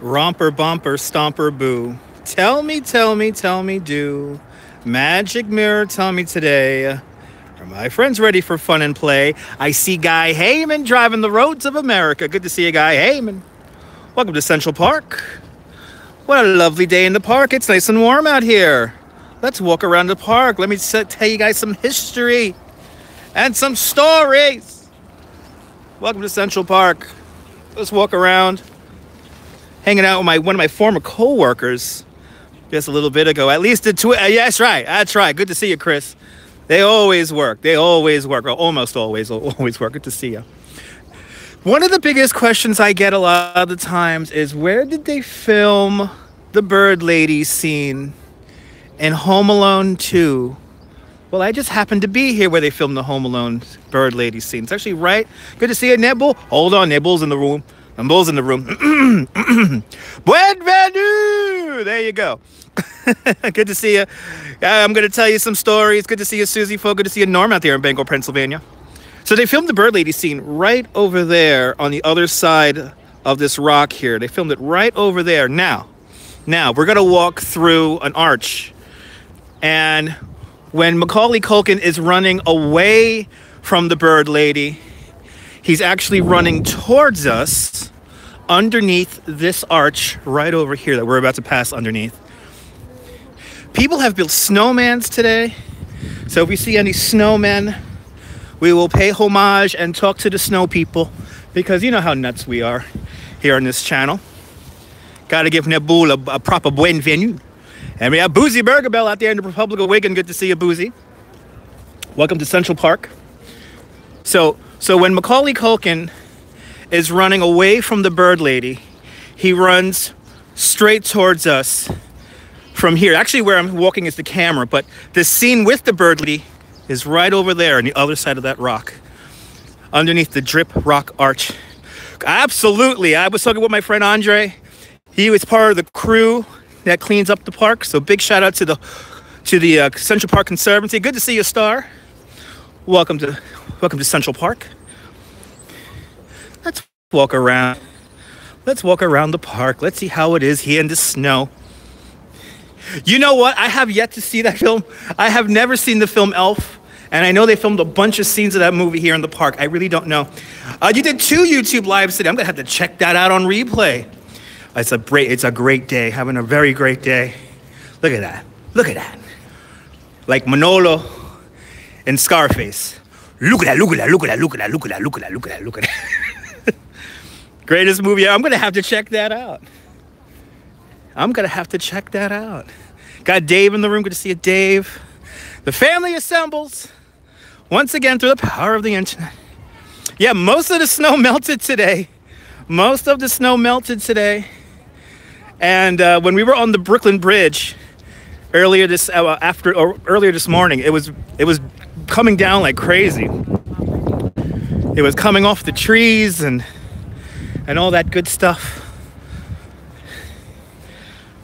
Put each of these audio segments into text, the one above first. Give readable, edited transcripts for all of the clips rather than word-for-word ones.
Romper, bumper, stomper, boo. Tell me, do. Magic mirror, tell me today. Are my friends ready for fun and play? I see Guy Heyman driving the roads of America. Good to see you, Guy Heyman. Welcome to Central Park. What a lovely day in the park. It's nice and warm out here. Let's walk around the park. Let me tell you guys some history and some stories. Welcome to Central Park. Let's walk around. Hanging out with one of my former co-workers just a little bit ago. At least yeah, that's right. Good to see you, Chris. They always work. Or almost always work. Good to see you. One of the biggest questions I get a lot of the times is, where did they film the Bird Lady scene in Home Alone 2? Well, I just happened to be here where they filmed the Home Alone Bird Lady scene. It's actually right. Good to see you, Nibble. Hold on, Nibble's in the room. Bull's in the room. Bienvenue! There you go. Good to see you. I'm going to tell you some stories. Good to see you, Susie Folk. Good to see you, Norm, out there in Bangor, Pennsylvania. So they filmed the Bird Lady scene right over there on the other side of this rock here. They filmed it right over there. Now, we're going to walk through an arch. And when Macaulay Culkin is running away from the Bird Lady, he's actually running towards us underneath this arch right over here that we're about to pass underneath. People have built snowmans today. So if we see any snowmen, we will pay homage and talk to the snow people, because you know how nuts we are here on this channel. Got to give Nebul a proper bienvenue. And we have Boozy Burger Bell out there in the Republic of Wigan. Good to see you, Boozy. Welcome to Central Park. So when Macaulay Culkin is running away from the Bird Lady, he runs straight towards us from here. Actually, where I'm walking is the camera, but the scene with the Bird Lady is right over there on the other side of that rock, underneath the Drip Rock Arch. Absolutely. I was talking with my friend Andre. He was part of the crew that cleans up the park. So big shout out to the Central Park Conservancy. Good to see you, Star. Welcome to Central Park. Let's walk around. Let's walk around the park. Let's see how it is here in the snow. You know what? I have yet to see that film. I have never seen the film Elf. And I know they filmed a bunch of scenes of that movie here in the park. I really don't know. You did 2 YouTube lives today. I'm going to have to check that out on replay. It's a great day. Having a very great day. Look at that. Look at that. Like Manolo and Scarface. Look at that, look at that, look at that, look at that, look at that, look at that, look at that, look at that. Greatest movie. I'm going to have to check that out. Got Dave in the room. Good to see you, Dave. The family assembles once again through the power of the internet. Yeah, most of the snow melted today. And when we were on the Brooklyn Bridge earlier this morning, it was coming down like crazy. It was coming off the trees and all that good stuff.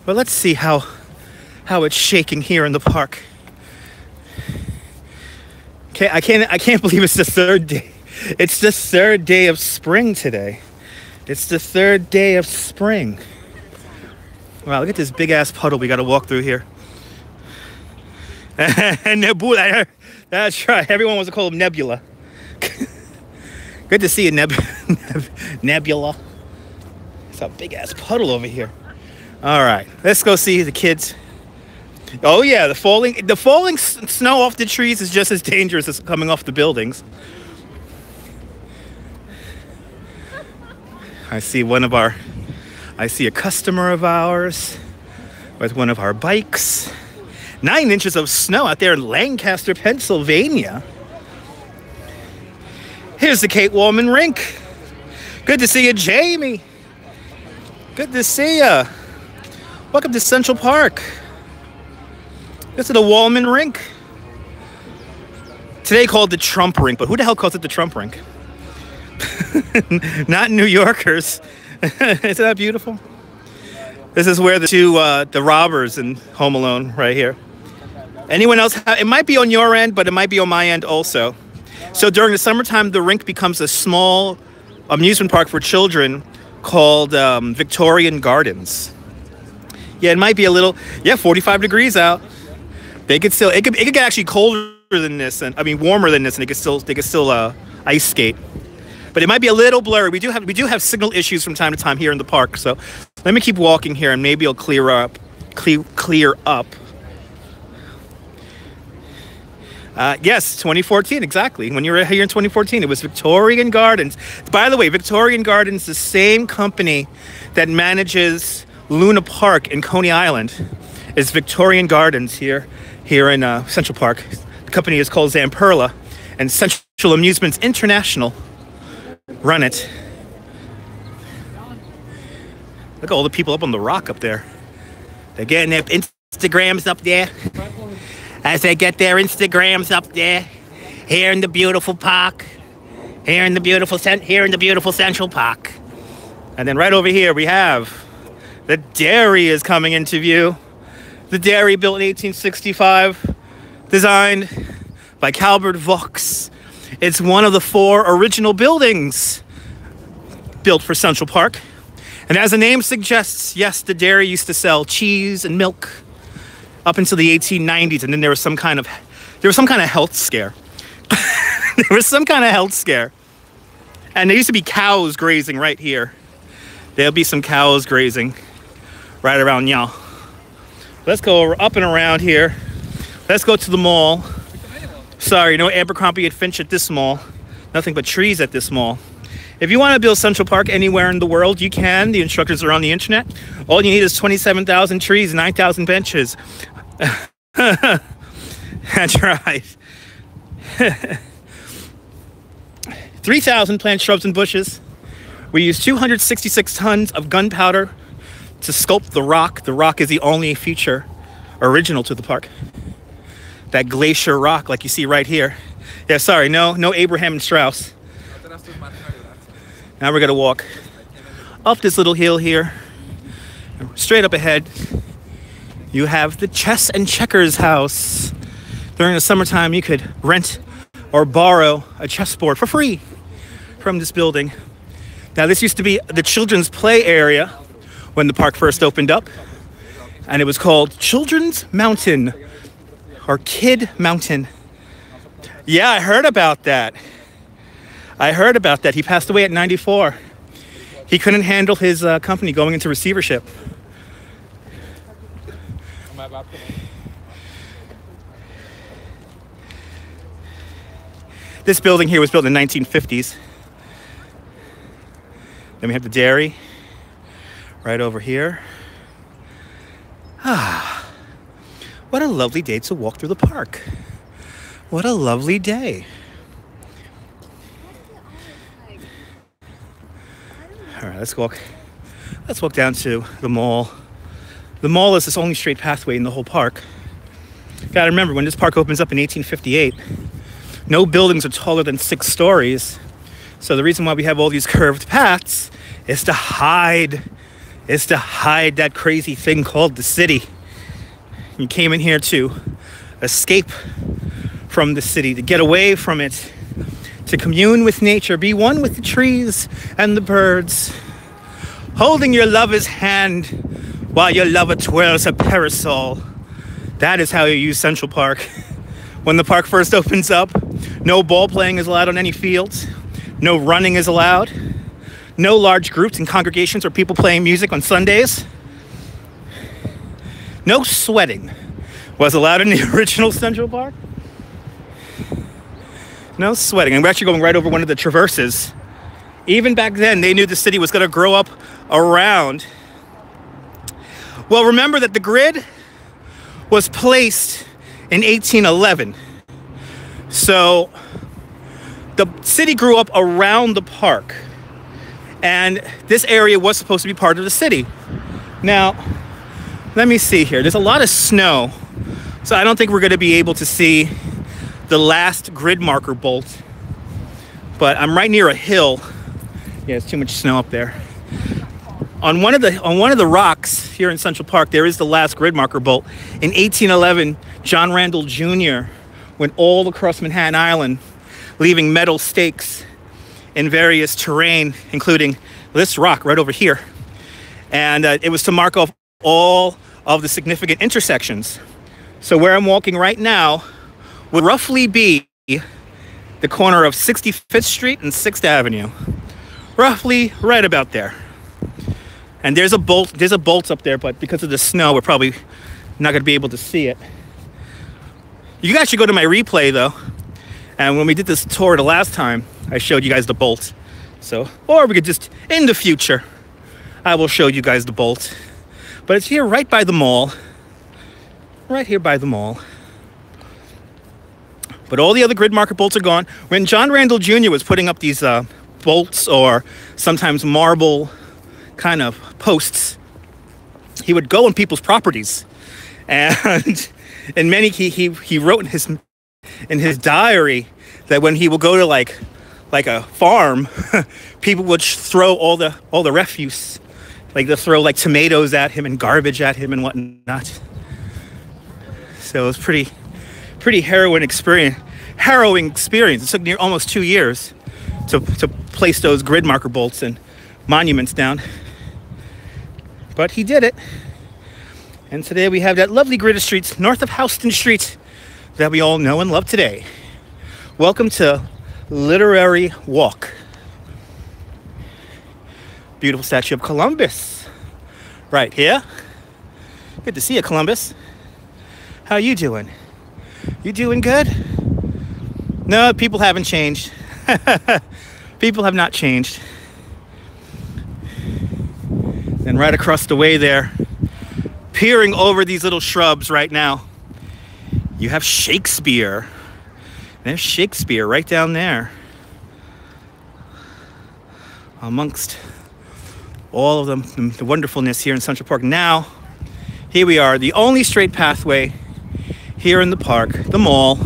But let's see how it's shaking here in the park. Okay, I can't believe it's the 3rd day. It's the 3rd day of spring today. It's the 3rd day of spring. Wow, look at this big ass puddle we got to walk through here. And Nebula, that's right. Everyone wants to call him Nebula. Good to see you, Nebula. It's a big ass puddle over here. All right, let's go see the kids. Oh yeah, the falling snow off the trees is just as dangerous as coming off the buildings. I see a customer of ours with one of our bikes. 9 inches of snow out there in Lancaster, Pennsylvania. Here's the Kate Wallman rink. Good to see you, Jamie. Good to see you. Welcome to Central Park. This is the Wallman rink. Today called the Trump rink, but who the hell calls it the Trump rink? Not New Yorkers. Isn't that beautiful? This is where the robbers in Home Alone right here. Anyone else? It might be on your end, but it might be on my end also. So during the summertime, the rink becomes a small amusement park for children called Victorian Gardens. Yeah, it might be a little, 45 degrees out. They could still, it could get actually colder than this, and I mean warmer than this, and they could still ice skate. But it might be a little blurry. We do have signal issues from time to time here in the park. So let me keep walking here, and maybe it'll clear up. Yes, 2014, exactly. When you were here in 2014, it was Victorian Gardens. By the way, Victorian Gardens is the same company that manages Luna Park in Coney Island. Is Victorian Gardens here in Central Park. The company is called Zamperla, and Central Amusements International run it. Look at all the people up on the rock up there. They're getting their Instagrams up there. As they get their Instagrams up there, here in the beautiful park, here in the beautiful Central Park. And then right over here we have the dairy is coming into view. The dairy built in 1865, designed by Calvert Vaux. It's one of the 4 original buildings built for Central Park. And as the name suggests, yes, the dairy used to sell cheese and milk up until the 1890s, and then there was some kind of health scare. There was some kind of health scare. And there used to be cows grazing right here. There'll be some cows grazing right around y'all. Let's go up and around here. Let's go to the mall. Sorry, no Abercrombie and Finch at this mall. Nothing but trees at this mall. If you want to build Central Park anywhere in the world, you can. The instructors are on the internet. All you need is 27,000 trees, 9,000 benches. That's right. 3,000 plant shrubs and bushes. We use 266 tons of gunpowder to sculpt the rock. The rock is the only feature original to the park. That glacier rock like you see right here. Yeah, sorry, no Abraham and Strauss. Now we're gonna walk up this little hill here. Straight up ahead, you have the Chess and Checkers house. During the summertime, you could rent or borrow a chessboard for free from this building. Now, this used to be the children's play area when the park first opened up, and it was called Children's Mountain or Kid Mountain. Yeah, I heard about that. He passed away at 94. He couldn't handle his company going into receivership. This building here was built in the 1950s. Then we have the dairy right over here. What a lovely day to walk through the park. What a lovely day. All right, let's walk down to the mall. The mall is this only straight pathway in the whole park. You gotta remember, when this park opens up in 1858, no buildings are taller than 6 stories. So the reason why we have all these curved paths is to hide that crazy thing called the city. You came in here to escape from the city, to get away from it, to commune with nature, be one with the trees and the birds, holding your lover's hand while your lover twirls her parasol. That is how you use Central Park. When the park first opens up, no ball playing is allowed on any fields, no running is allowed, no large groups and congregations or people playing music on Sundays. No sweating was allowed in the original Central Park. No sweating. And we're actually going right over one of the traverses. Even back then, they knew the city was going to grow up around. Well, remember that the grid was placed in 1811. So the city grew up around the park. And this area was supposed to be part of the city. Now, let me see here. There's a lot of snow. So I don't think we're going to be able to see the last grid marker bolt. But I'm right near a hill. Yeah, it's too much snow up there. On one of the rocks here in Central Park, there is the last grid marker bolt. In 1811, John Randall Jr. went all across Manhattan Island, leaving metal stakes in various terrain, including this rock right over here. And it was to mark off all of the significant intersections. So where I'm walking right now would roughly be the corner of 65th Street and 6th Avenue. Roughly right about there. And there's a bolt up there, but because of the snow, we're probably not going to be able to see it. You guys should go to my replay, though. And when we did this tour the last time, I showed you guys the bolt. So, or we could just, in the future, I will show you guys the bolt. But it's here right by the mall. Right here by the mall. But all the other grid marker bolts are gone. When John Randall Jr. was putting up these bolts, or sometimes marble kind of posts, he would go on people's properties, and in many he wrote in his diary that when he would go to like a farm, people would throw all the refuse, like they'll throw like tomatoes at him and garbage at him and whatnot. So it was pretty harrowing experience. It took near almost 2 years to place those grid marker bolts and monuments down. But he did it. And today we have that lovely grid of streets north of Houston Street that we all know and love today. Welcome to Literary Walk. Beautiful statue of Columbus right here. Good to see you, Columbus. How you doing? You doing good? No, people haven't changed. People have not changed. And right across the way there, peering over these little shrubs right now, you have Shakespeare. There's Shakespeare right down there, amongst all of the wonderfulness here in Central Park. Now, here we are, the only straight pathway here in the park, the mall.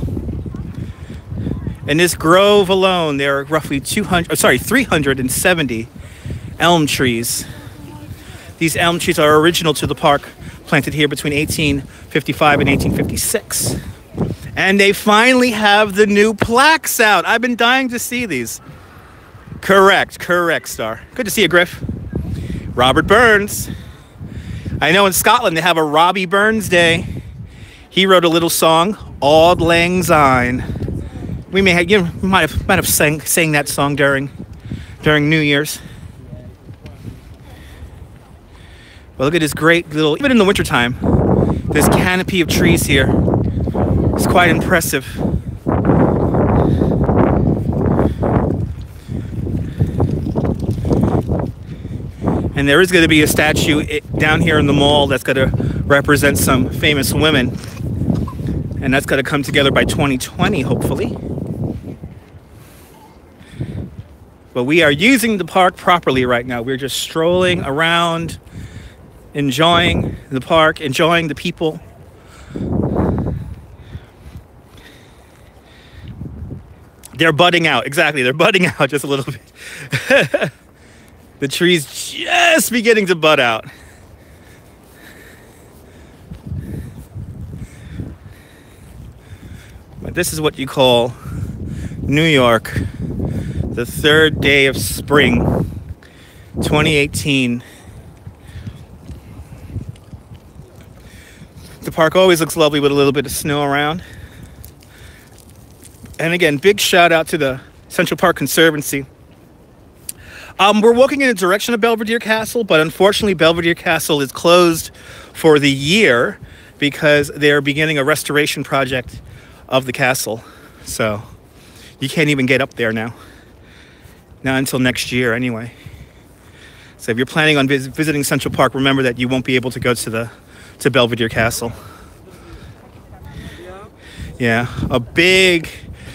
In this grove alone, there are roughly 370 elm trees. These elm trees are original to the park, planted here between 1855 and 1856. And they finally have the new plaques out. I've been dying to see these. Correct, Star. Good to see you, Griff. Robert Burns. I know in Scotland they have a Robbie Burns Day. He wrote a little song, Auld Lang Syne. We might have sang that song during New Year's. Well, look at this great little, even in the wintertime, this canopy of trees here. It's quite impressive. And there is going to be a statue down here in the mall that's going to represent some famous women. And that's going to come together by 2020, hopefully. But we are using the park properly right now. We're just strolling around, enjoying the park, enjoying the people. They're budding out. Exactly. They're budding out just a little bit. The tree's just beginning to bud out. But this is what you call New York, the third day of spring, 2018. The park always looks lovely with a little bit of snow around. And again, big shout out to the Central Park Conservancy. We're walking in the direction of Belvedere Castle, but unfortunately Belvedere Castle is closed for the year because they're beginning a restoration project of the castle. So you can't even get up there now. Not until next year anyway. So if you're planning on visiting Central Park, remember that you won't be able to go to Belvedere Castle. Yeah, a big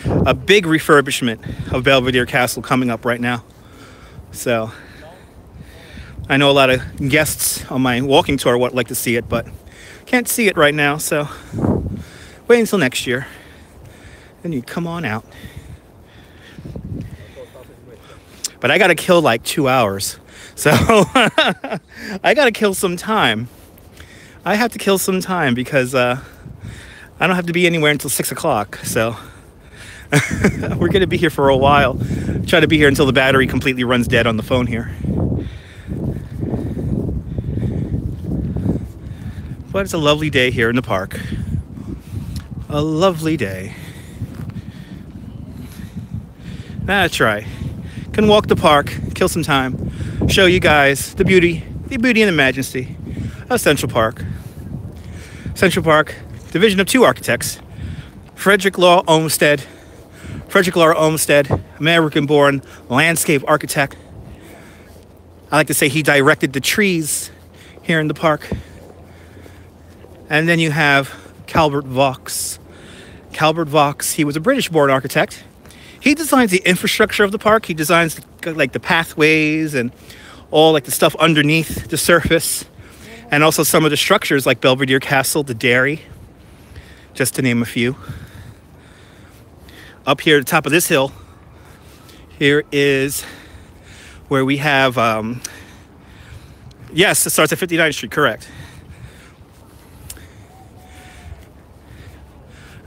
refurbishment of Belvedere Castle coming up right now. So I know a lot of guests on my walking tour would like to see it, but can't see it right now. So wait until next year. Then you come on out. but I got to kill like 2 hours. So I got to kill some time. I have to kill some time because I don't have to be anywhere until 6 o'clock. So we're going to be here for a while. Try to be here until the battery completely runs dead on the phone here. But it's a lovely day here in the park. A lovely day. That's right. Can walk the park, kill some time, show you guys the beauty and the majesty of Central Park. Central Park, division of two architects, Frederick Law Olmsted. Frederick Law Olmsted, American-born landscape architect. I like to say he directed the trees here in the park. And then you have Calvert Vaux. Calvert Vaux, he was a British-born architect. He designs the infrastructure of the park. He designs like the pathways and all like the stuff underneath the surface. And also some of the structures like Belvedere Castle, the dairy, just to name a few. Up here at the top of this hill, here is where we have, yes, it starts at 59th Street, correct.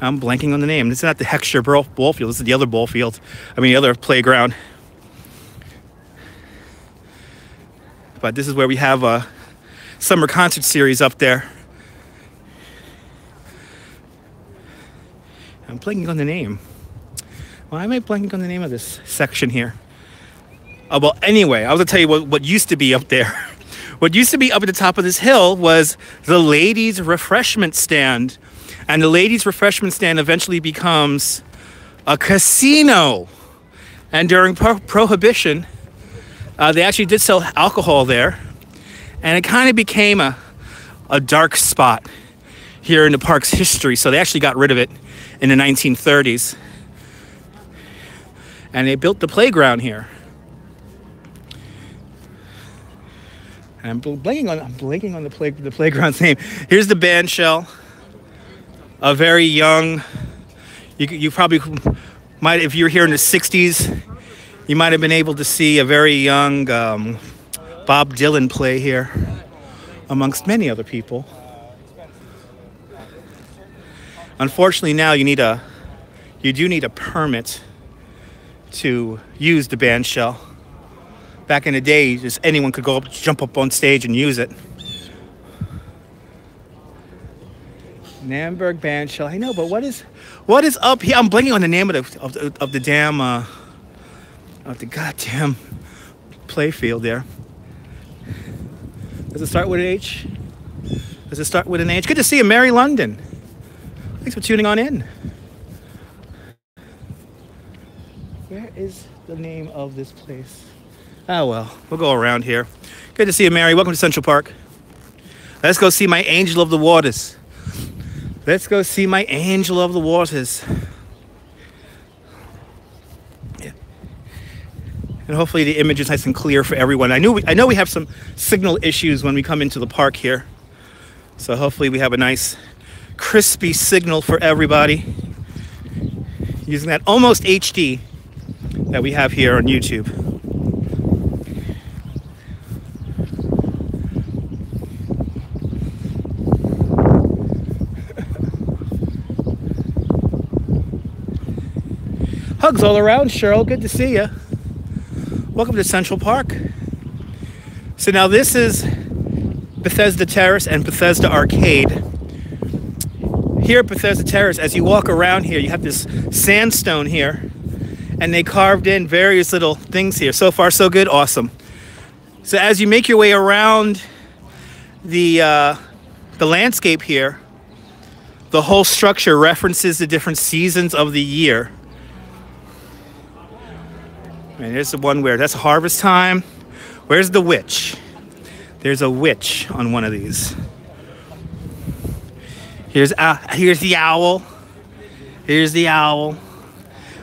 I'm blanking on the name. This is not the Heckscher ball field. This is the other ball field. I mean, the other playground. But this is where we have a summer concert series up there. I'm blanking on the name. Why am I blanking on the name of this section here? Oh, well, anyway, I was going to tell you what used to be up there. What used to be up at the top of this hill was the ladies' refreshment stand. And the ladies' refreshment stand eventually becomes a casino. And during Prohibition, they actually did sell alcohol there. And it kind of became a dark spot here in the park's history. So they actually got rid of it in the 1930s. And they built the playground here. And I'm blanking on the playground's name. Here's the band shell. A very young, you probably might, if you were here in the 60s, you might have been able to see a very young Bob Dylan play here, amongst many other people. Unfortunately now you do need a permit to use the band shell. Back in the day, just anyone could jump up on stage and use it. Namberg band shell. I know, but what is up here? I'm blanking on the name of the damn of the goddamn play field there. Does it start with an H? Does it start with an H? Good to see you, Mary London. Thanks for tuning on in. Where is the name of this place? Oh well, we'll go around here. Good to see you, Mary. Welcome to Central Park. Let's go see my angel of the waters. Let's go see my angel of the waters. Yeah. And hopefully the image is nice and clear for everyone. I know we have some signal issues when we come into the park here. So hopefully we have a nice crispy signal for everybody using that almost HD that we have here on YouTube. Hugs all around, Cheryl. Good to see you. Welcome to Central Park. So now this is Bethesda Terrace and Bethesda Arcade. Here at Bethesda Terrace, as you walk around here, you have this sandstone here, and they carved in various little things here. So far, so good. Awesome. So as you make your way around the landscape here, the whole structure references the different seasons of the year. And there's the one where that's harvest time. Where's the witch? There's a witch on one of these. Here's the owl. Here's the owl.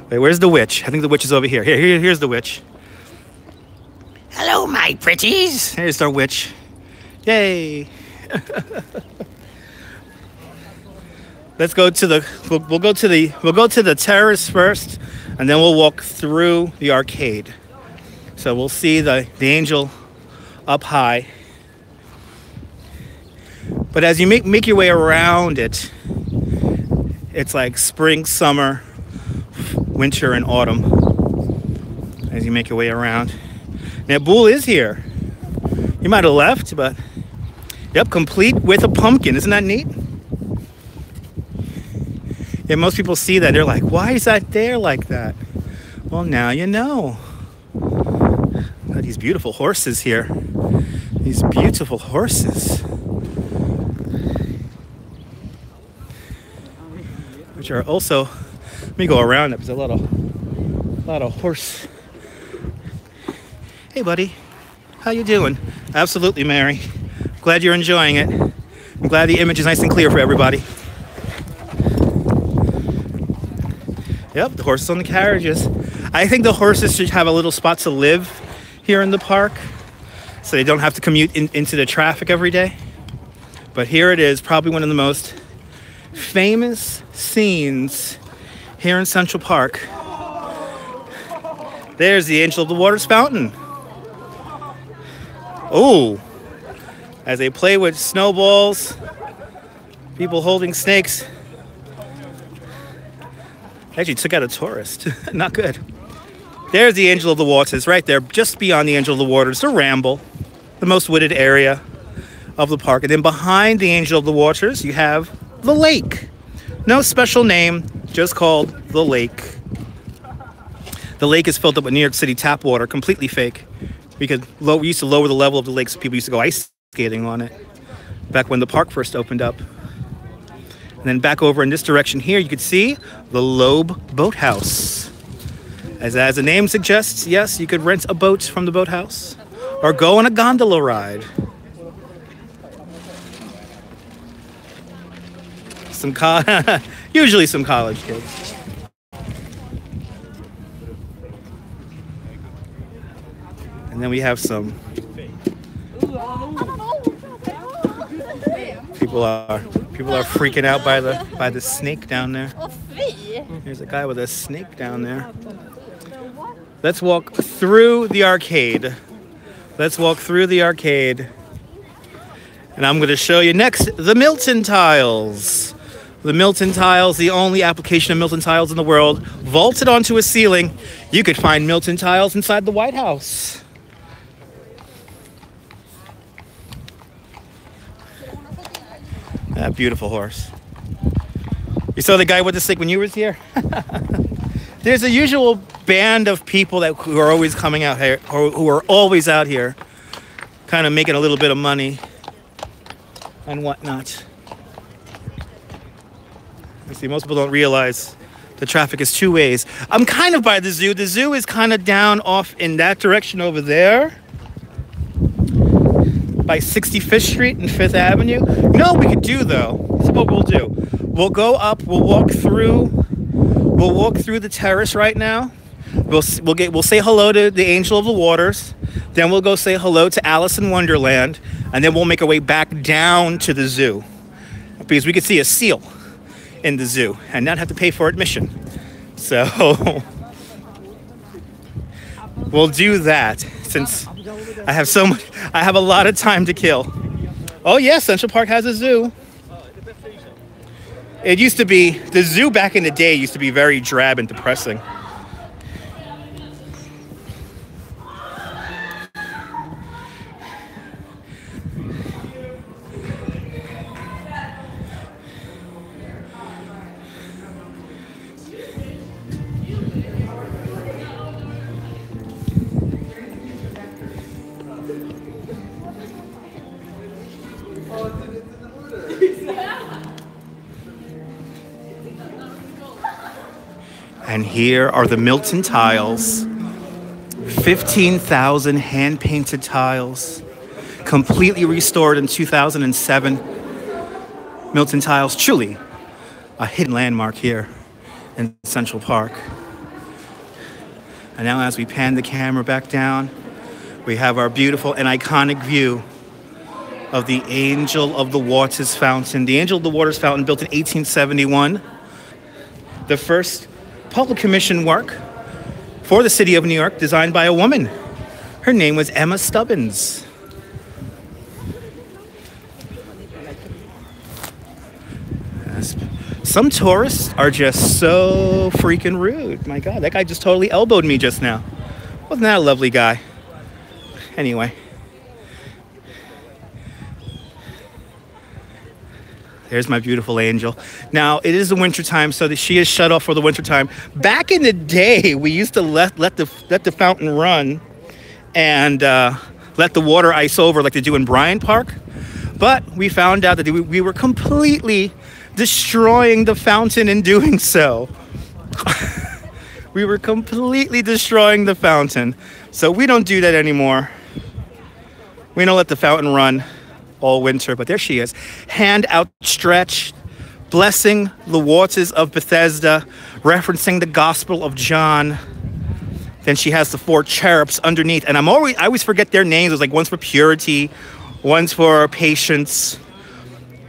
Wait, where's the witch? I think the witch is over here. Here's the witch. Hello, my pretties. Here's our witch. Yay. Let's go to the we'll go to the terrace first, and then we'll walk through the arcade. So we'll see the angel up high. But as you make your way around it, it's like spring, summer, winter, and autumn. As you make your way around. Now, Boole is here. He might have left, but yep, complete with a pumpkin. Isn't that neat? Yeah, most people see that. They're like, why is that there like that? Well, now you know. Got these beautiful horses here. These beautiful horses. Which are also, let me go around it. There's a lot of horse. Hey, buddy. How you doing? Absolutely, Mary. Glad you're enjoying it. I'm glad the image is nice and clear for everybody. Yep, the horses on the carriages. I think the horses should have a little spot to live here in the park so they don't have to commute into the traffic every day. But here it is, probably one of the most famous scenes here in Central Park. There's the Angel of the Waters fountain. Oh, as they play with snowballs, people holding snakes. Actually took out a tourist. Not good. There's the Angel of the Waters right there, just beyond the Angel of the Waters, the Ramble, the most wooded area of the park. And then behind the Angel of the Waters, you have the lake. No special name, just called the lake. The lake is filled up with New York City tap water, completely fake. We used to lower the level of the lake so people used to go ice skating on it back when the park first opened up. And then back over in this direction here, you could see the Loeb Boathouse. As the name suggests, yes, you could rent a boat from the boathouse or go on a gondola ride. Usually some college kids. And then we have some people are freaking out by the snake down there. There's a guy with a snake down there. Let's walk through the arcade. Let's walk through the arcade. And I'm going to show you next the Milton tiles. The Milton tiles, the only application of Milton tiles in the world, vaulted onto a ceiling. You could find Milton tiles inside the White House. That beautiful horse. You saw the guy with the stick when you were here? There's a usual band of people who are always coming out here, or who are always out here, kind of making a little bit of money and whatnot. You see, most people don't realize the traffic is two ways. I'm kind of by the zoo. The zoo is kind of down off in that direction over there, by 65th Street and 5th Avenue. You know what we could do, though? This is what we'll do. We'll go up, we'll walk through the terrace right now. We'll say hello to the Angel of the Waters. Then we'll go say hello to Alice in Wonderland. And then we'll make our way back down to the zoo. Because we could see a seal in the zoo and not have to pay for admission. So we'll do that since I have a lot of time to kill. Oh yes, Central Park has a zoo. It used to be, the zoo back in the day used to be very drab and depressing. And here are the Milton tiles. 15,000 hand-painted tiles, completely restored in 2007. Milton tiles, truly a hidden landmark here in Central Park. And now as we pan the camera back down, we have our beautiful and iconic view of the Angel of the Waters fountain. The Angel of the Waters fountain, built in 1871. The first public commission work for the city of New York, designed by a woman. Her name was Emma Stubbins. Some tourists are just so freaking rude. My God, that guy just totally elbowed me just now. Wasn't that a lovely guy? Anyway. There's my beautiful angel. Now, it is the wintertime, so that she is shut off for the wintertime. Back in the day, we used to let the fountain run and let the water ice over like they do in Bryant Park. But we found out that we were completely destroying the fountain in doing so. We were completely destroying the fountain. So we don't do that anymore. We don't let the fountain run all winter, but there she is, hand outstretched, blessing the waters of Bethesda, referencing the Gospel of John. Then she has the 4 cherubs underneath, and I always forget their names. It's like one's for purity, one's for patience,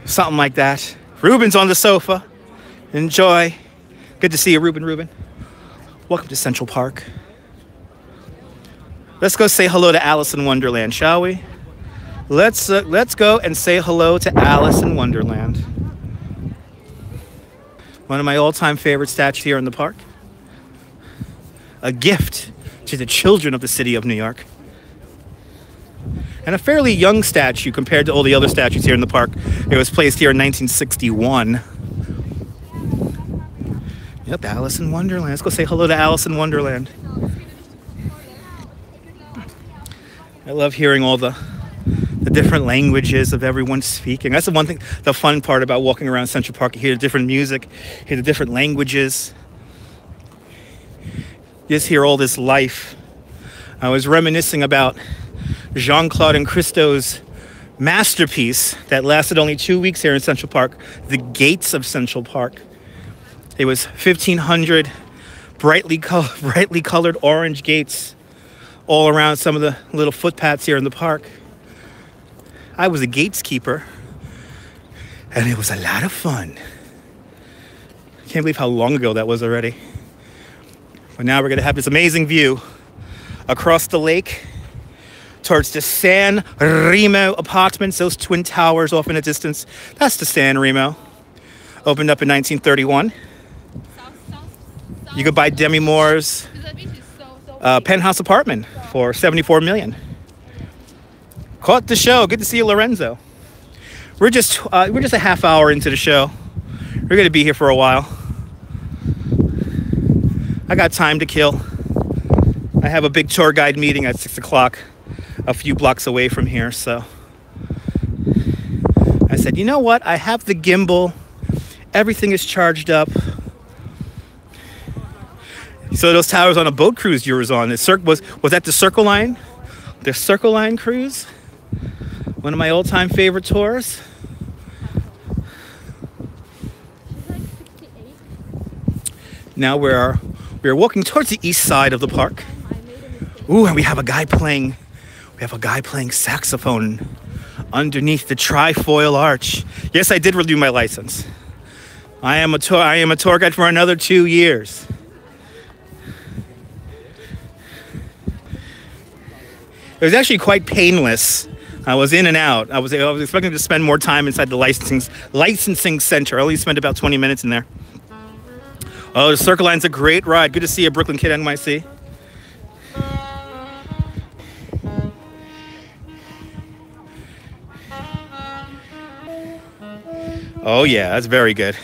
something like that. Ruben's on the sofa. Enjoy. Good to see you, Ruben. Welcome to Central Park. Let's go say hello to Alice in Wonderland, shall we? Let's go and say hello to Alice in Wonderland. One of my all-time favorite statues here in the park. A gift to the children of the city of New York. And a fairly young statue compared to all the other statues here in the park. It was placed here in 1961. Yep, Alice in Wonderland. Let's go say hello to Alice in Wonderland. I love hearing all the different languages of everyone speaking. That's the fun part about walking around Central Park. You hear the different music, hear the different languages. You just hear all this life. I was reminiscing about Jean-Claude and Christo's masterpiece that lasted only 2 weeks here in Central Park, The Gates of Central Park. It was 1,500 brightly colored orange gates all around some of the little footpaths here in the park. I was a gateskeeper, and it was a lot of fun. I can't believe how long ago that was already. But now we're going to have this amazing view across the lake towards the San Remo apartments, those twin towers off in the distance. That's the San Remo. Opened up in 1931. You could buy Demi Moore's penthouse apartment for $74 million. Caught the show. Good to see you, Lorenzo. We're just a half hour into the show. We're going to be here for a while. I got time to kill. I have a big tour guide meeting at 6 o'clock, a few blocks away from here. So I said, you know what? I have the gimbal. Everything is charged up. So those towers on a boat cruise you was on, was that the Circle Line? The Circle Line cruise? One of my all-time favorite tours. Now we're walking towards the east side of the park. Ooh, and we have a guy playing saxophone underneath the Trifoil Arch. Yes, I did renew my license. I am a tour guide for another 2 years. It was actually quite painless. I was in and out. I was expecting to spend more time inside the licensing center. I only spent about 20 minutes in there. Oh, the Circle Line's a great ride. Good to see you, Brooklyn Kid NYC. Oh yeah, that's very good.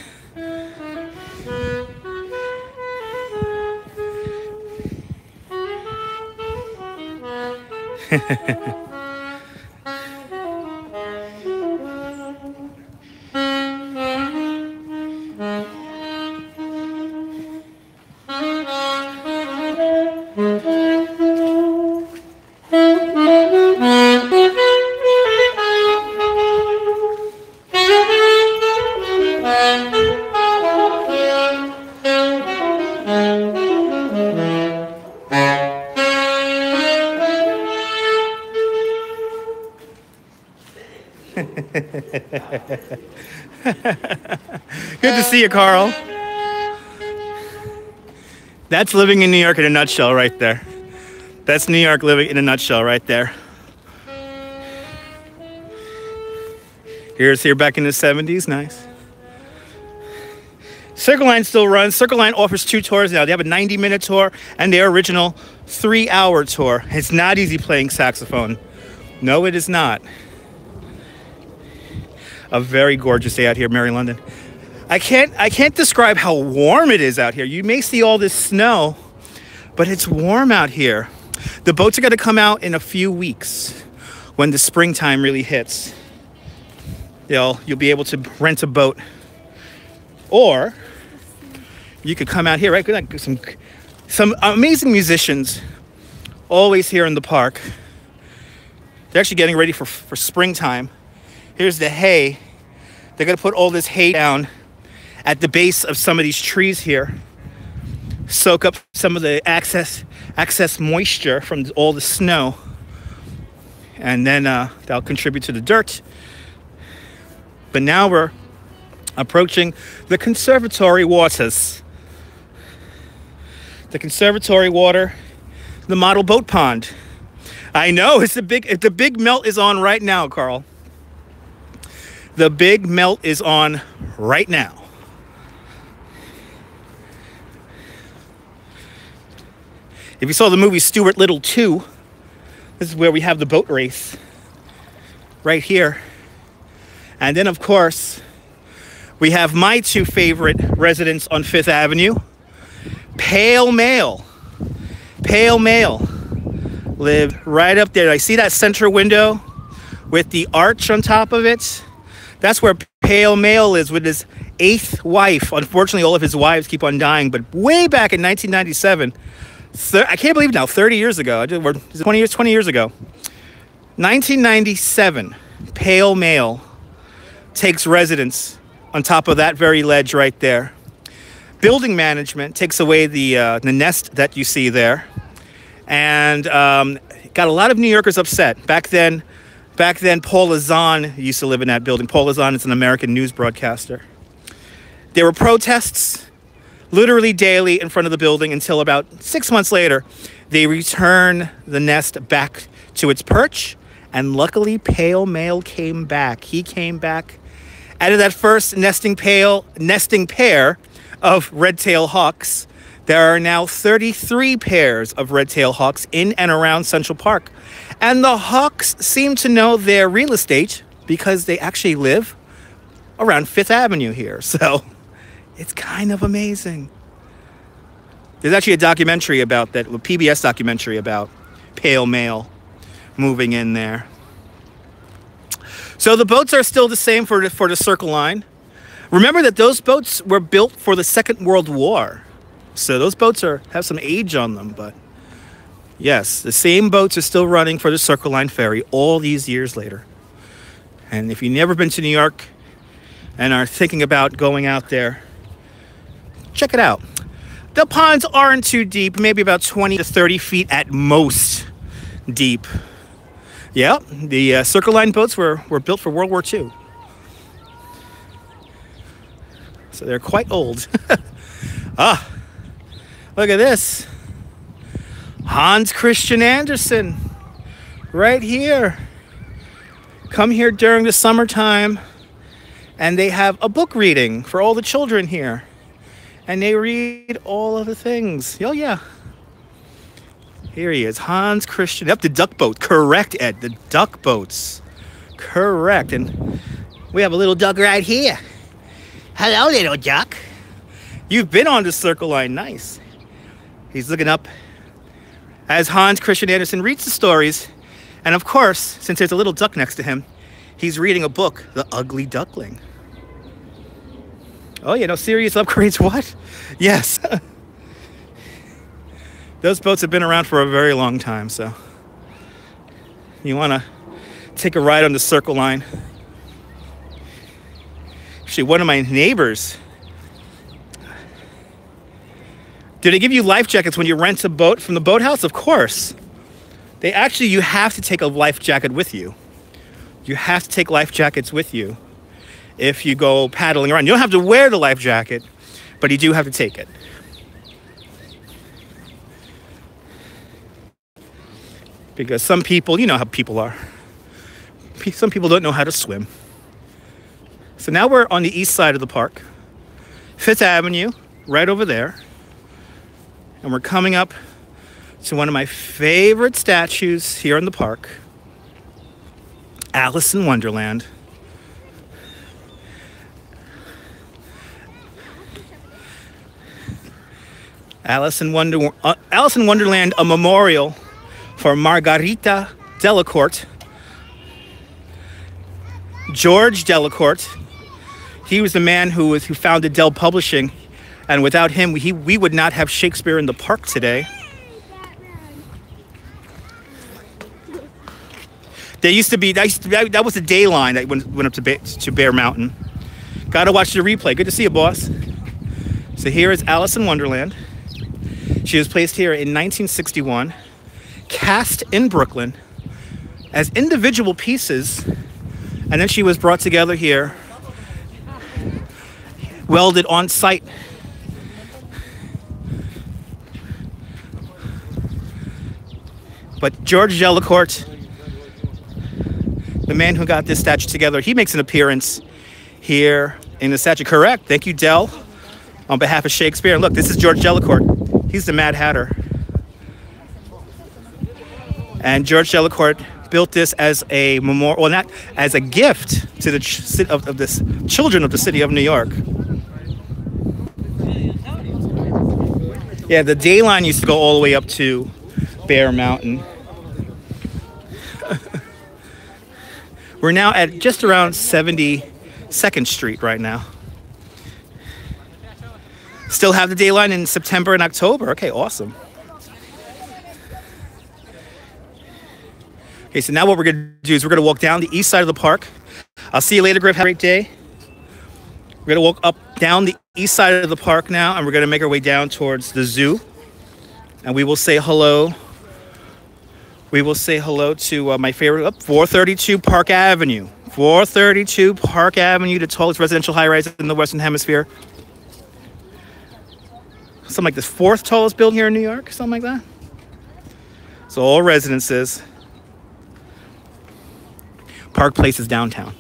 Good to see you, Carl. That's living in New York in a nutshell right there. That's New York living in a nutshell right there. Here's here back in the 70s. Nice. Circle Line still runs. Circle Line offers 2 tours now. They have a 90-minute tour and their original 3-hour tour. It's not easy playing saxophone. No, it is not. A very gorgeous day out here, Merry London. I can't describe how warm it is out here. You may see all this snow, but it's warm out here. The boats are going to come out in a few weeks when the springtime really hits. You'll be able to rent a boat, or you could come out here, right? Like some amazing musicians always here in the park. They're actually getting ready for springtime. Here's the hay. They're going to put all this hay down at the base of some of these trees here. Soak up some of the excess moisture from all the snow. And then that'll contribute to the dirt. But now we're approaching the conservatory waters. The conservatory water, the model boat pond. I know, the big melt is on right now, Carl. The big melt is on right now. If you saw the movie Stuart Little 2, this is where we have the boat race. Right here. And then, of course, we have my 2 favorite residents on 5th Avenue. Pale Male. Pale Male live right up there. I see that center window with the arch on top of it. That's where Pale Male is with his 8th wife. Unfortunately, all of his wives keep on dying. But way back in 1997, I can't believe it now, 30 years ago. 20 years ago. 1997, Pale Male takes residence on top of that very ledge right there. Building management takes away the nest that you see there. And got a lot of New Yorkers upset. Back then, Paul Azan used to live in that building. Paul Azan is an American news broadcaster. There were protests literally daily in front of the building until about 6 months later, they return the nest back to its perch. And luckily, Pale Male came back. He came back out of that first nesting pair of red-tailed hawks. There are now 33 pairs of red-tailed hawks in and around Central Park. And the hawks seem to know their real estate because they actually live around 5th Avenue here. So it's kind of amazing. There's actually a documentary about that, a PBS documentary about Pale Male moving in there. So the boats are still the same for the Circle Line. Remember that those boats were built for the Second World War. So those boats have some age on them, but yes, the same boats are still running for the Circle Line ferry all these years later. And if you've never been to New York and are thinking about going out there, check it out. The ponds aren't too deep, maybe about 20 to 30 feet at most deep. Yeah, the Circle Line boats were built for World War II. So they're quite old. Ah, look at this. Hans Christian Andersen, right here. Come here during the summertime, and they have a book reading for all the children here. And they read all of the things. Oh, yeah. Here he is, Hans Christian. Yep, the duck boat. Correct, Ed. The duck boats. Correct. And we have a little duck right here. Hello, little duck. You've been on the Circle Line. Nice. He's looking up as Hans Christian Andersen reads the stories. And of course, since there's a little duck next to him, he's reading a book, The Ugly Duckling. Oh, yeah, no, serious upgrades, what? Yes. Those boats have been around for a very long time, so you want to take a ride on the Circle Line. Actually, one of my neighbors, do they give you life jackets when you rent a boat from the boathouse? Of course. You have to take a life jacket with you. You have to take life jackets with you if you go paddling around. You don't have to wear the life jacket, but you do have to take it. because some people, you know how people are. Some people don't know how to swim. So now we're on the east side of the park. Fifth Avenue, right over there. And we're coming up to one of my favorite statues here in the park. Alice in Wonderland. Alice in Wonderland, a memorial for Margarita Delacorte. George Delacorte. He was the man who founded Dell Publishing, and without him, we would not have Shakespeare in the Park today. That was the day line that went up to Bear Mountain. Gotta watch the replay. Good to see you, boss. So here is Alice in Wonderland. She was placed here in 1961, cast in Brooklyn as individual pieces, and then she was brought together here, welded on site. But George Delacorte, the man who got this statue together, he makes an appearance here in the statue. Correct. Thank you, Dell, on behalf of Shakespeare. And look, this is George Delacorte. He's the Mad Hatter. And George Delacorte built this as a memorial, well, not as a gift to the children of the city of New York. Yeah, the day line used to go all the way up to Bear Mountain. We're now at just around 72nd Street right now. Still have the day line in September and October. Okay, awesome. Okay, so now what we're going to do is we're going to walk down the east side of the park. I'll see you later, Griff. Have a great day. We're going to walk up down the east side of the park now, and we're going to make our way down towards the zoo. And we will say hello. We will say hello to my favorite, 432 Park Avenue. 432 Park Avenue, the tallest residential high-rise in the Western Hemisphere. Something like the fourth tallest building here in New York, something like that. So all residences. Park Place is downtown.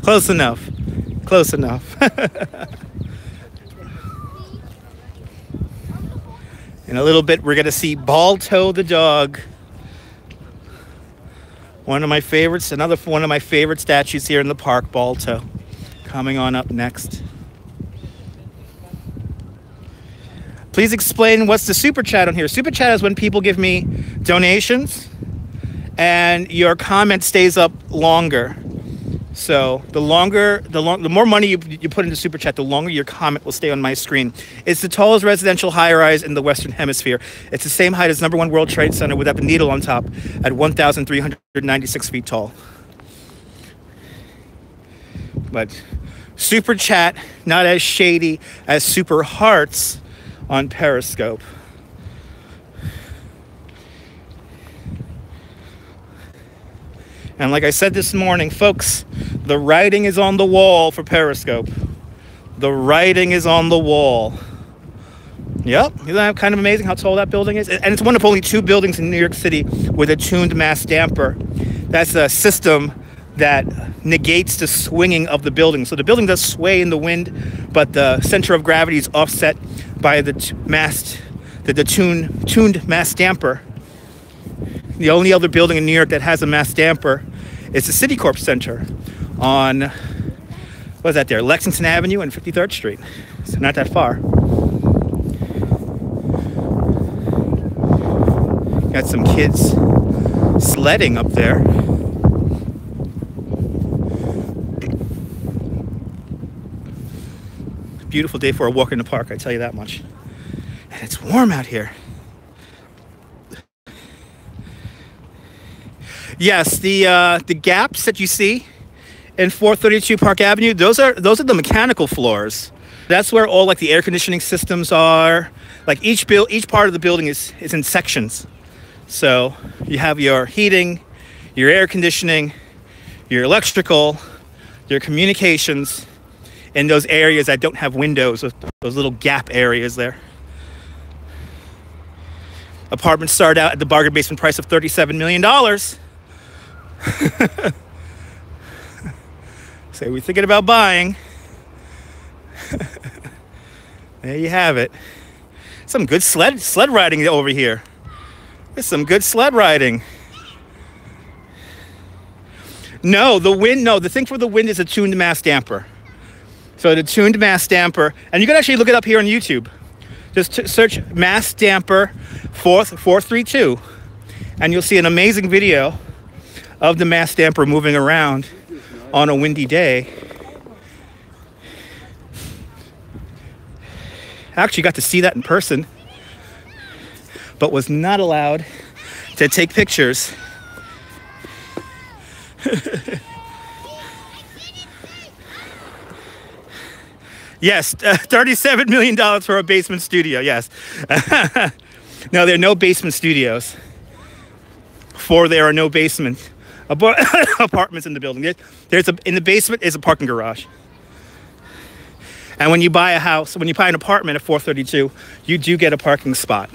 Close enough. Close enough. In a little bit, we're going to see Balto the dog. One of my favorites, another one of my favorite statues here in the park, Balto. Coming on up next. Please explain what's the super chat on here. Super chat is when people give me donations and your comment stays up longer. So the more money you put into super chat, the longer your comment will stay on my screen. It's the tallest residential high-rise in the Western Hemisphere. It's the same height as #1 World Trade Center without the needle on top at 1,396 feet tall. But super chat, not as shady as Super Hearts on Periscope. And like I said this morning, folks, the writing is on the wall for Periscope. The writing is on the wall. Yep, isn't that kind of amazing how tall that building is? And it's one of only 2 buildings in New York City with a tuned mass damper. That's a system that negates the swinging of the building. So the building does sway in the wind, but the center of gravity is offset by the tuned mass damper. The only other building in New York that has a mass damper is the Citicorp Center on, what is that there? Lexington Avenue and 53rd Street. So not that far. Got some kids sledding up there. Beautiful day for a walk in the park, I tell you that much. And it's warm out here. Yes, the gaps that you see in 432 Park Avenue, those are the mechanical floors. That's where all like the air conditioning systems are. Like each part of the building is in sections. So you have your heating, your air conditioning, your electrical, your communications in those areas that don't have windows, those little gap areas there. Apartments start out at the bargain basement price of $37 million. So we're thinking about buying. There you have it. Some good sled riding over here. There's some good sled riding. No, the thing for the wind is a tuned mass damper. So the tuned mass damper, and you can actually look it up here on YouTube. Just search mass damper 432, and you'll see an amazing video of the mass damper moving around on a windy day. I actually got to see that in person, but was not allowed to take pictures. Yes, $37 million for a basement studio, yes. No, there are no basement studios. For there are no basement apartments in the building. In the basement is a parking garage. And when you buy a house, when you buy an apartment at 432, you do get a parking spot.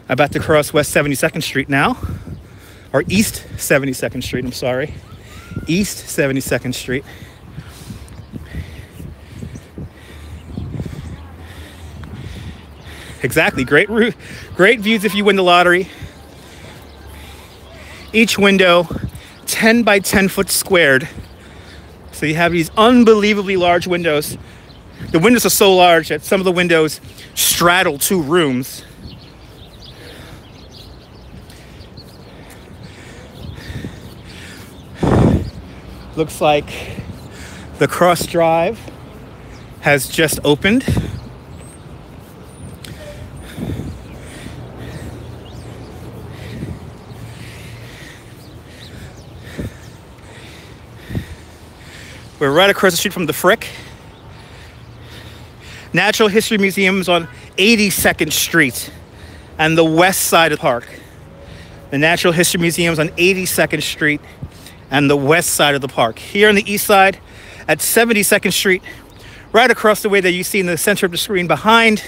About to cross West 72nd Street now. Or East 72nd Street, I'm sorry. East 72nd Street. Exactly, great views if you win the lottery. Each window 10 by 10 foot squared. So you have these unbelievably large windows. The windows are so large that some of the windows straddle 2 rooms. Looks like the cross drive has just opened. We're right across the street from the Frick. Natural History Museum is on 82nd Street and the west side of the park. The Natural History Museum is on 82nd Street and the west side of the park. Here on the east side at 72nd Street, right across the way that you see in the center of the screen behind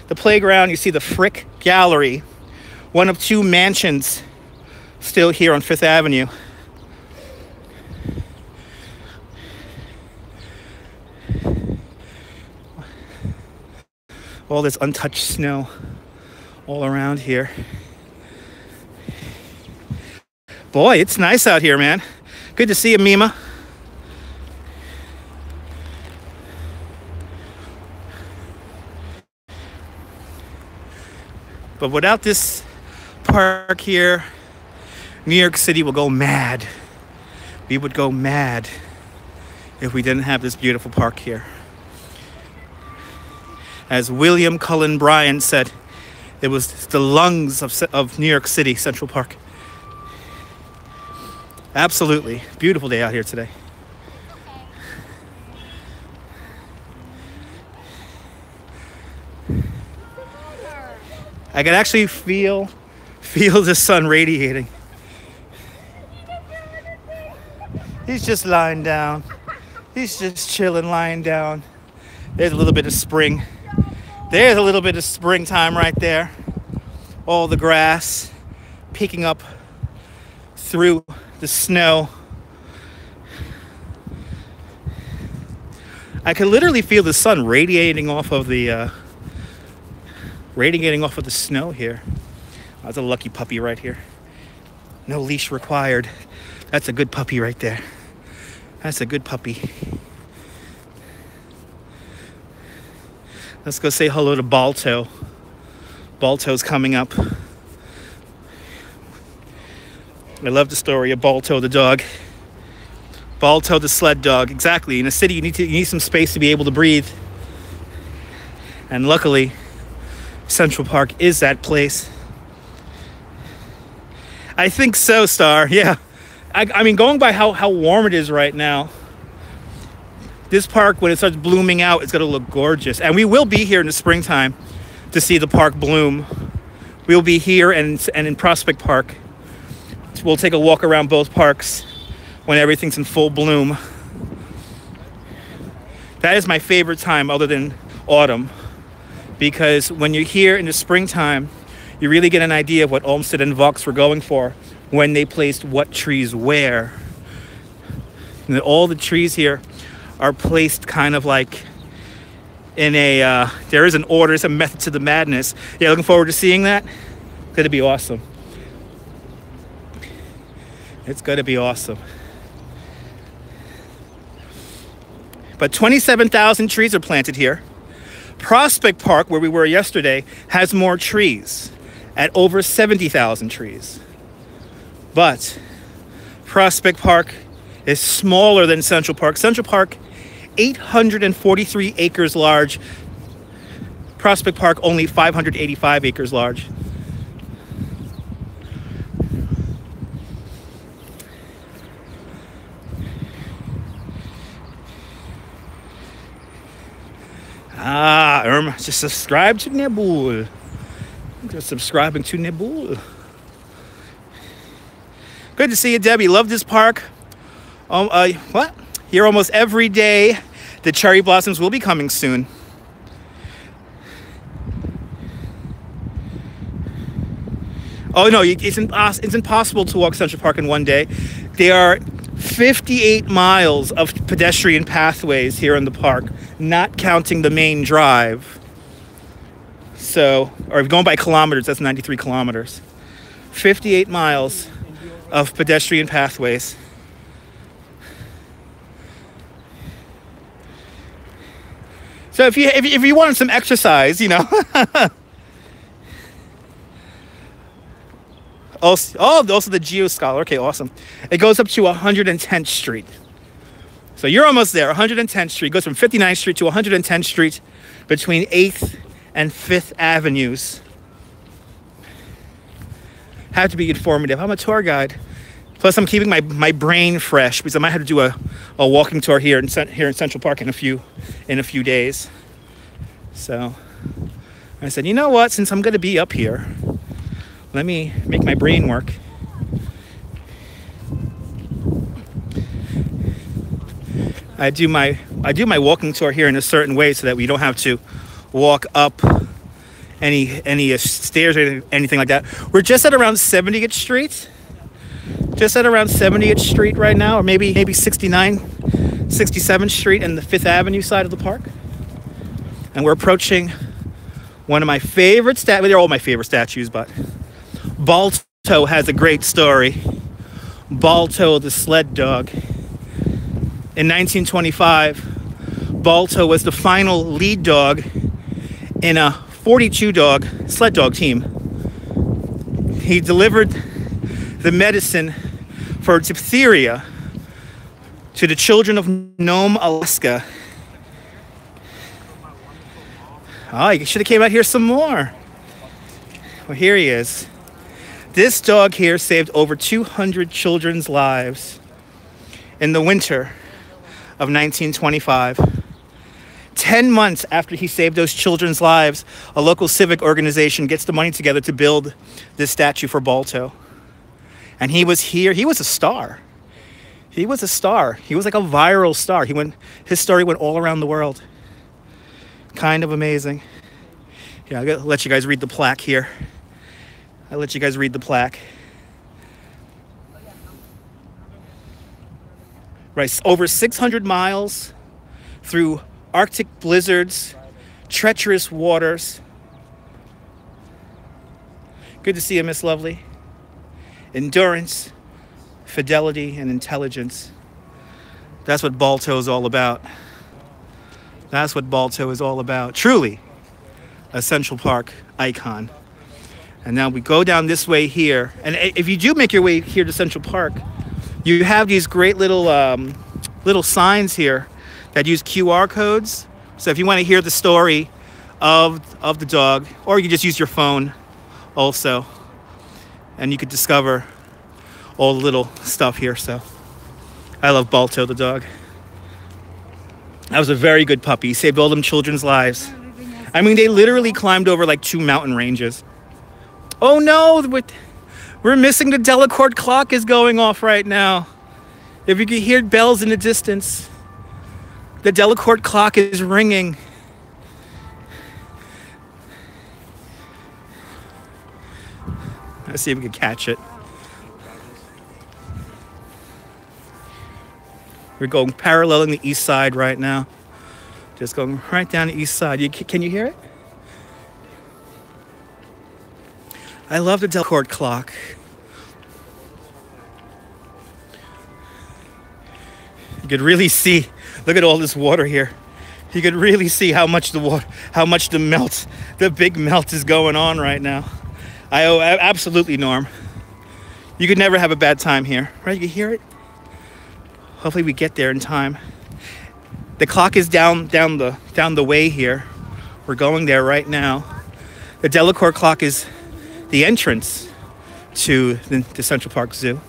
the playground, you see the Frick Gallery, one of 2 mansions still here on 5th Avenue. All this untouched snow all around here. Boy, it's nice out here, man. Good to see you, Mima. But without this park here, New York City will go mad. We would go mad if we didn't have this beautiful park here. As William Cullen Bryant said, it was the lungs of New York City, Central Park. Absolutely. Beautiful day out here today. I can actually feel the sun radiating. He's just lying down. He's just chilling, lying down. There's a little bit of spring. There's a little bit of springtime right there. All the grass peeking up through the snow. I can literally feel the sun radiating off of the snow here. That's a lucky puppy right here. No leash required. That's a good puppy right there. That's a good puppy. Let's go say hello to Balto. Balto's coming up. I love the story of Balto the dog. Balto the sled dog. Exactly. In a city, you need some space to be able to breathe. And luckily, Central Park is that place. I think so, Star. Yeah. I mean, going by how warm it is right now, this park, when it starts blooming out, it's going to look gorgeous. And we will be here in the springtime to see the park bloom. We'll be here and in Prospect Park we'll take a walk around both parks when everything's in full bloom. That is my favorite time other than autumn, because when you're here in the springtime, you really get an idea of what Olmsted and Vaux were going for when they placed what trees where. And all the trees here are placed kind of like in a, there is an order, there's a method to the madness. Yeah, looking forward to seeing that. It's gonna be awesome. It's gonna be awesome. But 27,000 trees are planted here. Prospect Park, where we were yesterday, has more trees at over 70,000 trees. But Prospect Park is smaller than Central Park. Central Park, 843 acres large. Prospect Park, only 585 acres large. Ah, Irma, just subscribe to Nebul. Just subscribing to Nebul. Good to see you, Debbie. Love this park. What? Here almost every day. The cherry blossoms will be coming soon. Oh no, it's impossible to walk Central Park in one day. There are 58 miles of pedestrian pathways here in the park, not counting the main drive. So, or going by kilometers, that's 93 kilometers. 58 miles of pedestrian pathways. So if you wanted some exercise, you know. Also the Geo Scholar. Okay, awesome. It goes up to 110th Street. So you're almost there. 110th Street goes from 59th Street to 110th Street between 8th and 5th Avenues. Have to be informative. I'm a tour guide. Plus, I'm keeping my brain fresh because I might have to do a walking tour here in Central Park in a few days. So I said, you know what? Since I'm going to be up here, let me make my brain work. I do my walking tour here in a certain way so that we don't have to walk up any stairs or anything like that. We're just at around 70th Street. Just at around 70th Street right now, or maybe 67th Street and the 5th Avenue side of the park. And we're approaching one of my favorite statues. They're all my favorite statues, but Balto has a great story. Balto the sled dog. In 1925, Balto was the final lead dog in a 42-dog sled dog team. He delivered the medicine for diphtheria to the children of Nome, Alaska. Oh, you should have came out here some more. Well, here he is. This dog here saved over 200 children's lives in the winter of 1925. 10 months after he saved those children's lives, a local civic organization gets the money together to build this statue for Balto. And he was here. He was a star. He was a star. He was like a viral star. His story went all around the world. Kind of amazing. Yeah, I'll let you guys read the plaque here. I'll let you guys read the plaque. Right, over 600 miles through Arctic blizzards, treacherous waters. Good to see you, Miss Lovely. Endurance, fidelity, and intelligence. That's what Balto is all about. That's what Balto is all about. Truly a Central Park icon. And now we go down this way here. And if you do make your way here to Central Park, you have these great little signs here that use QR codes. So if you want to hear the story of the dog, or you just use your phone also, and you could discover all the little stuff here. So I love Balto the dog. That was a very good puppy. He saved all them children's lives. I mean, they literally climbed over like 2 mountain ranges. Oh no, We're missing the Delacorte clock is going off right now. If you can hear bells in the distance, the Delacorte clock is ringing. Let's see if we can catch it. We're going paralleling the east side right now. Just going right down the east side. Can you hear it? I love the Delacorte clock. You could really see, look at all this water here. You could really see how much the big melt is going on right now. Absolutely, Norm. You could never have a bad time here, right? You can hear it. Hopefully we get there in time. The clock is down the way here. We're going there right now. The Delacorte clock is the entrance to the Central Park Zoo.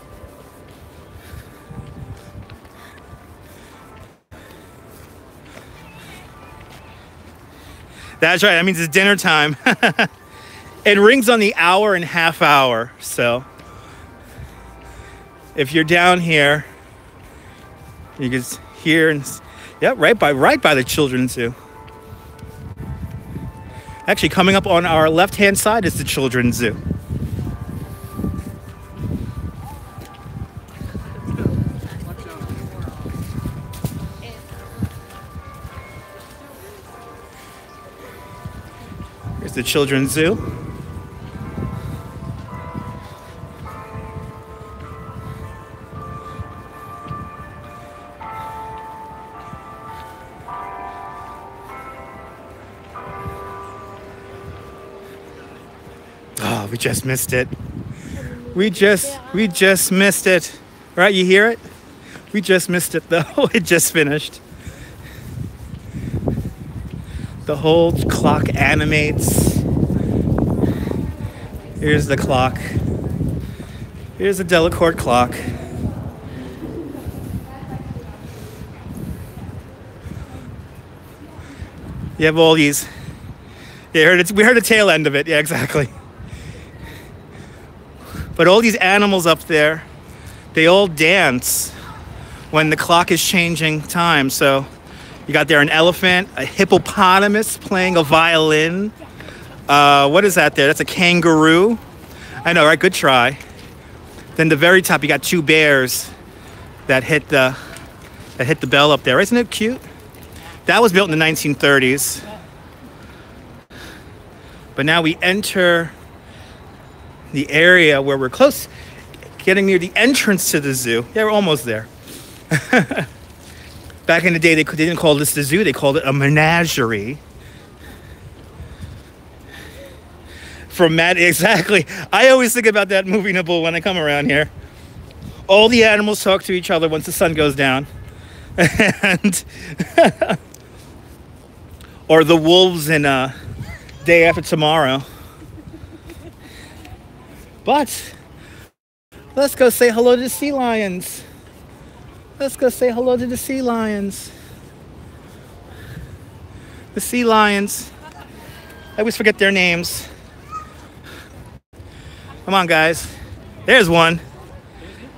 That's right, that means it's dinner time. It rings on the hour and half hour, so if you're down here, you can hear and yeah, right by the Children's Zoo. Actually, coming up on our left-hand side is the Children's Zoo. Here's the Children's Zoo. Oh, we just missed it. We just missed it. Right, you hear it? We just missed it though. It just finished. The whole clock animates. Here's the clock. Here's the Delacorte clock. You have all these. Yeah, we heard the tail end of it. Yeah, exactly. But all these animals up there, they all dance when the clock is changing time. So you got there an elephant, a hippopotamus playing a violin. What is that there? That's a kangaroo. I know, right? Good try. Then the very top, you got two bears that hit the bell up there. Isn't it cute? That was built in the 1930s. But now we enter the area where we're close, getting near the entrance to the zoo. Yeah, we're almost there. Back in the day, they didn't call this the zoo, they called it a menagerie. Exactly. I always think about that movie, Nibble, when I come around here. All the animals talk to each other once the sun goes down. And or the wolves in Day After Tomorrow. But let's go say hello to the sea lions. Let's go say hello to the sea lions. The sea lions. I always forget their names. Come on, guys. There's one.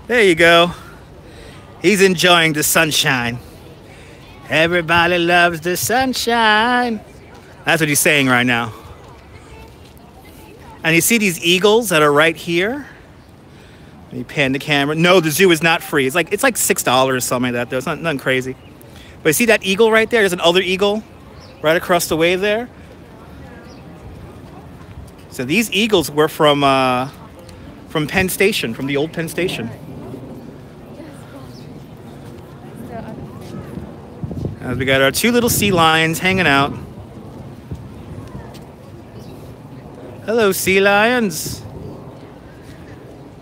There you go. He's enjoying the sunshine. Everybody loves the sunshine. That's what he's saying right now. And you see these eagles that are right here? Let me pan the camera. No, the zoo is not free. It's like $6 or something like that. There's nothing crazy. But you see that eagle right there? There's another eagle right across the way there. So these eagles were from Penn Station, from the old Penn Station. As we got our two little sea lions hanging out. Hello, sea lions.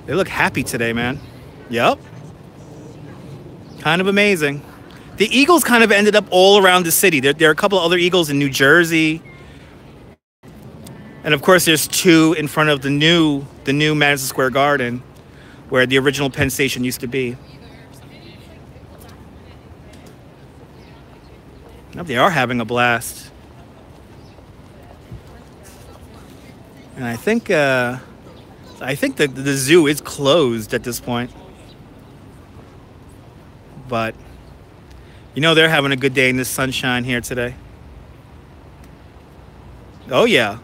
They look happy today, man. Yup. Kind of amazing. The eagles kind of ended up all around the city. There are a couple of other eagles in New Jersey. And of course, there's two in front of the new Madison Square Garden, where the original Penn Station used to be. Oh, they are having a blast. And I think I think the zoo is closed at this point. But, you know, they're having a good day in the sunshine here today. Oh, yeah.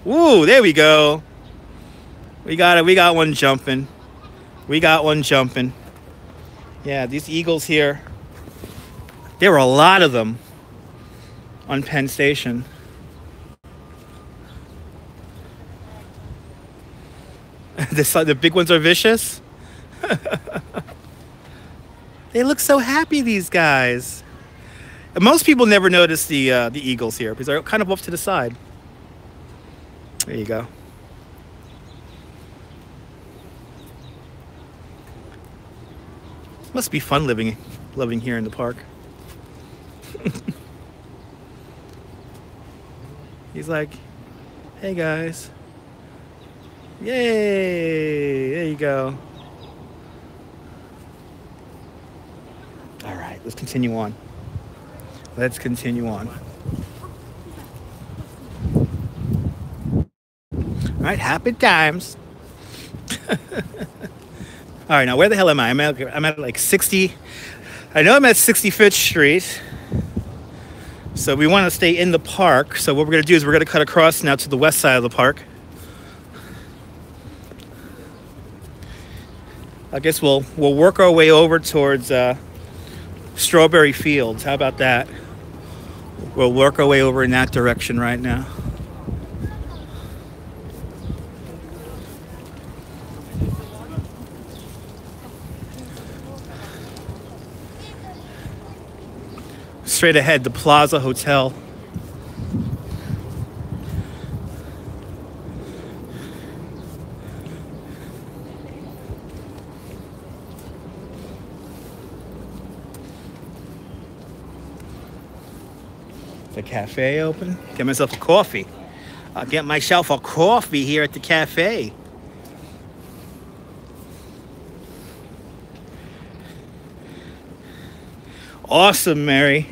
Ooh, there we go. We got it. We got one jumping. We got one jumping. Yeah, these eagles here. There were a lot of them on Penn Station. The big ones are vicious. They look so happy, these guys. Most people never notice the eagles here because they're kind of off to the side. There you go. Must be fun living here in the park. He's like, hey guys. Yay! There you go. All right, let's continue on. Let's continue on. All right, happy times. All right, now where the hell am I? I'm at like 60. I know I'm at 65th Street. So we want to stay in the park. So what we're going to do is we're going to cut across now to the west side of the park. I guess we'll work our way over towards Strawberry Fields. How about that? We'll work our way over in that direction right now. Straight ahead, the Plaza Hotel. The cafe open. Get myself a coffee. I'll get myself a coffee here at the cafe. Awesome, Mary.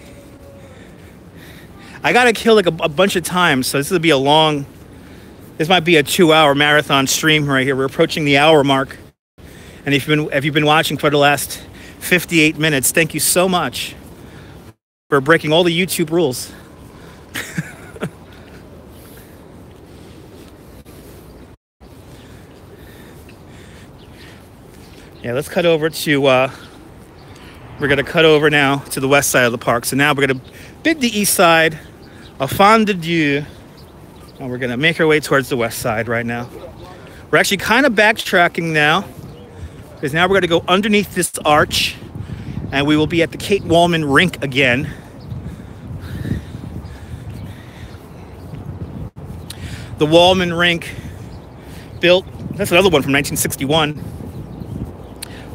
I gotta kill like a bunch of times, so this might be a 2-hour marathon stream right here. We're approaching the hour mark. And if you've been watching for the last 58 minutes, thank you so much for breaking all the YouTube rules. Yeah, let's cut over to, we're going to cut over now to the west side of the park. So now we're going to bid the east side a fin de dieu, and we're going to make our way towards the west side right now. We're actually kind of backtracking now, because now we're going to go underneath this arch, and we will be at the Kate Wallman Rink again. The Wallman Rink, built, that's another one from 1961.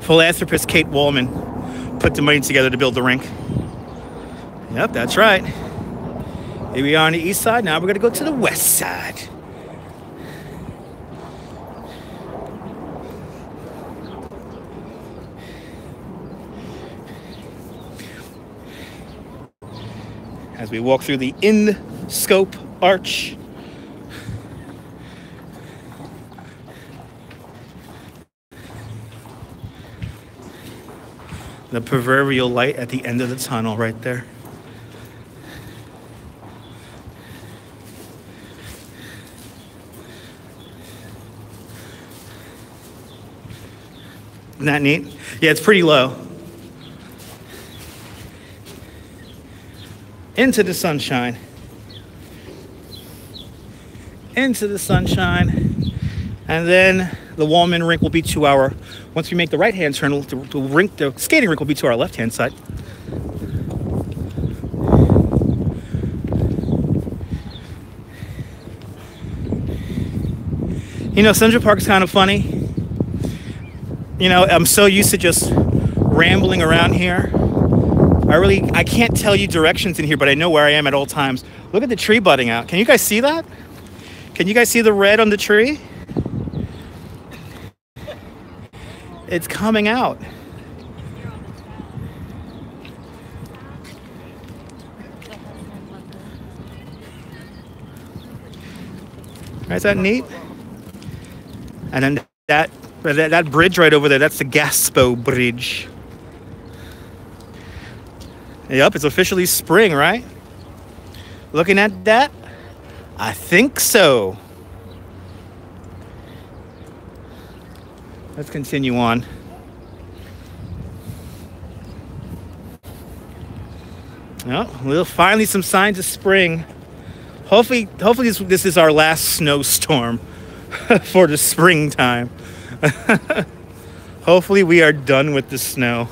Philanthropist Kate Wallman put the money together to build the rink. Yep, that's right. Here we are on the east side. Now we're going to go to the west side. As we walk through the in-scope arch. The proverbial light at the end of the tunnel right there. Isn't that neat? Yeah, it's pretty low. Into the sunshine. Into the sunshine. And then the Wallman Rink will be to our, once we make the right-hand turn, the skating rink will be to our left-hand side. You know, Central Park is kind of funny. You know, I'm so used to just rambling around here. I can't tell you directions in here, but I know where I am at all times. Look at the tree budding out. Can you guys see that? Can you guys see the red on the tree? It's coming out. Is that neat? And then that bridge right over there, that's the Gaspo Bridge. Yep, it's officially spring, right? Looking at that, I think so. Let's continue on. Oh, well, finally some signs of spring. Hopefully this is our last snowstorm for the springtime. Hopefully we are done with the snow.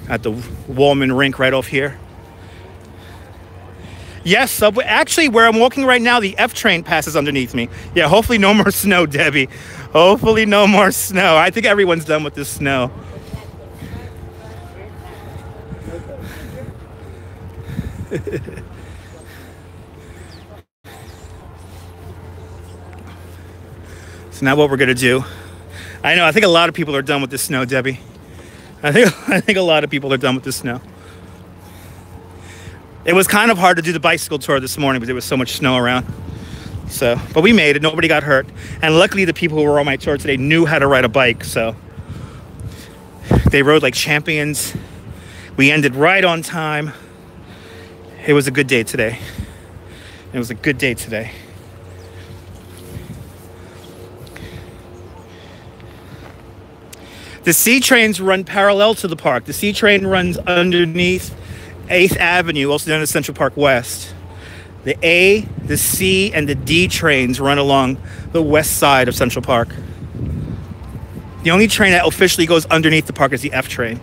At the Wallman Rink right off here. Yes, subway. Actually, where I'm walking right now, the F train passes underneath me. Yeah, hopefully no more snow, Debbie. Hopefully no more snow. I think everyone's done with this snow. So now what we're gonna do? I think a lot of people are done with this snow, Debbie. I think a lot of people are done with the snow. It was kind of hard to do the bicycle tour this morning because there was so much snow around. So, but we made it. Nobody got hurt. And luckily the people who were on my tour today knew how to ride a bike. So they rode like champions. We ended right on time. It was a good day today. It was a good day today. The C trains run parallel to the park. The C train runs underneath 8th Avenue, also known as Central Park West. The A, the C, and the D trains run along the west side of Central Park. The only train that officially goes underneath the park is the F train.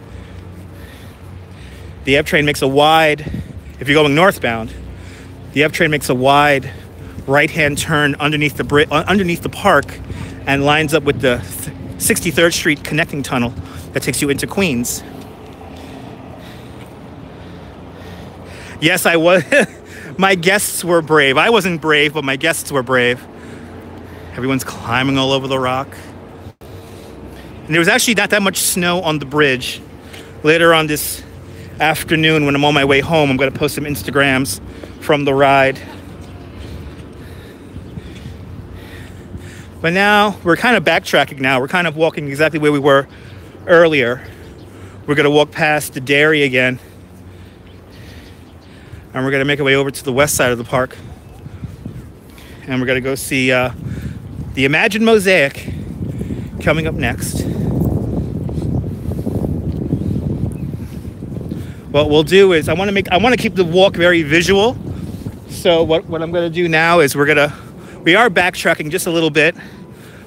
The F train makes a wide, if you're going northbound, the F train makes a wide right-hand turn underneath the park and lines up with the 63rd Street connecting tunnel that takes you into Queens. Yes, I was. My guests were brave. I wasn't brave, but my guests were brave. Everyone's climbing all over the rock. And there was actually not that much snow on the bridge. Later on this afternoon, when I'm on my way home, I'm going to post some Instagrams from the ride. But now we're kind of backtracking now. We're kind of walking exactly where we were earlier. We're going to walk past the dairy again. And we're going to make our way over to the west side of the park. And we're going to go see the Imagine Mosaic coming up next. What we'll do is I want to keep the walk very visual. So what I'm going to do now is we are backtracking just a little bit,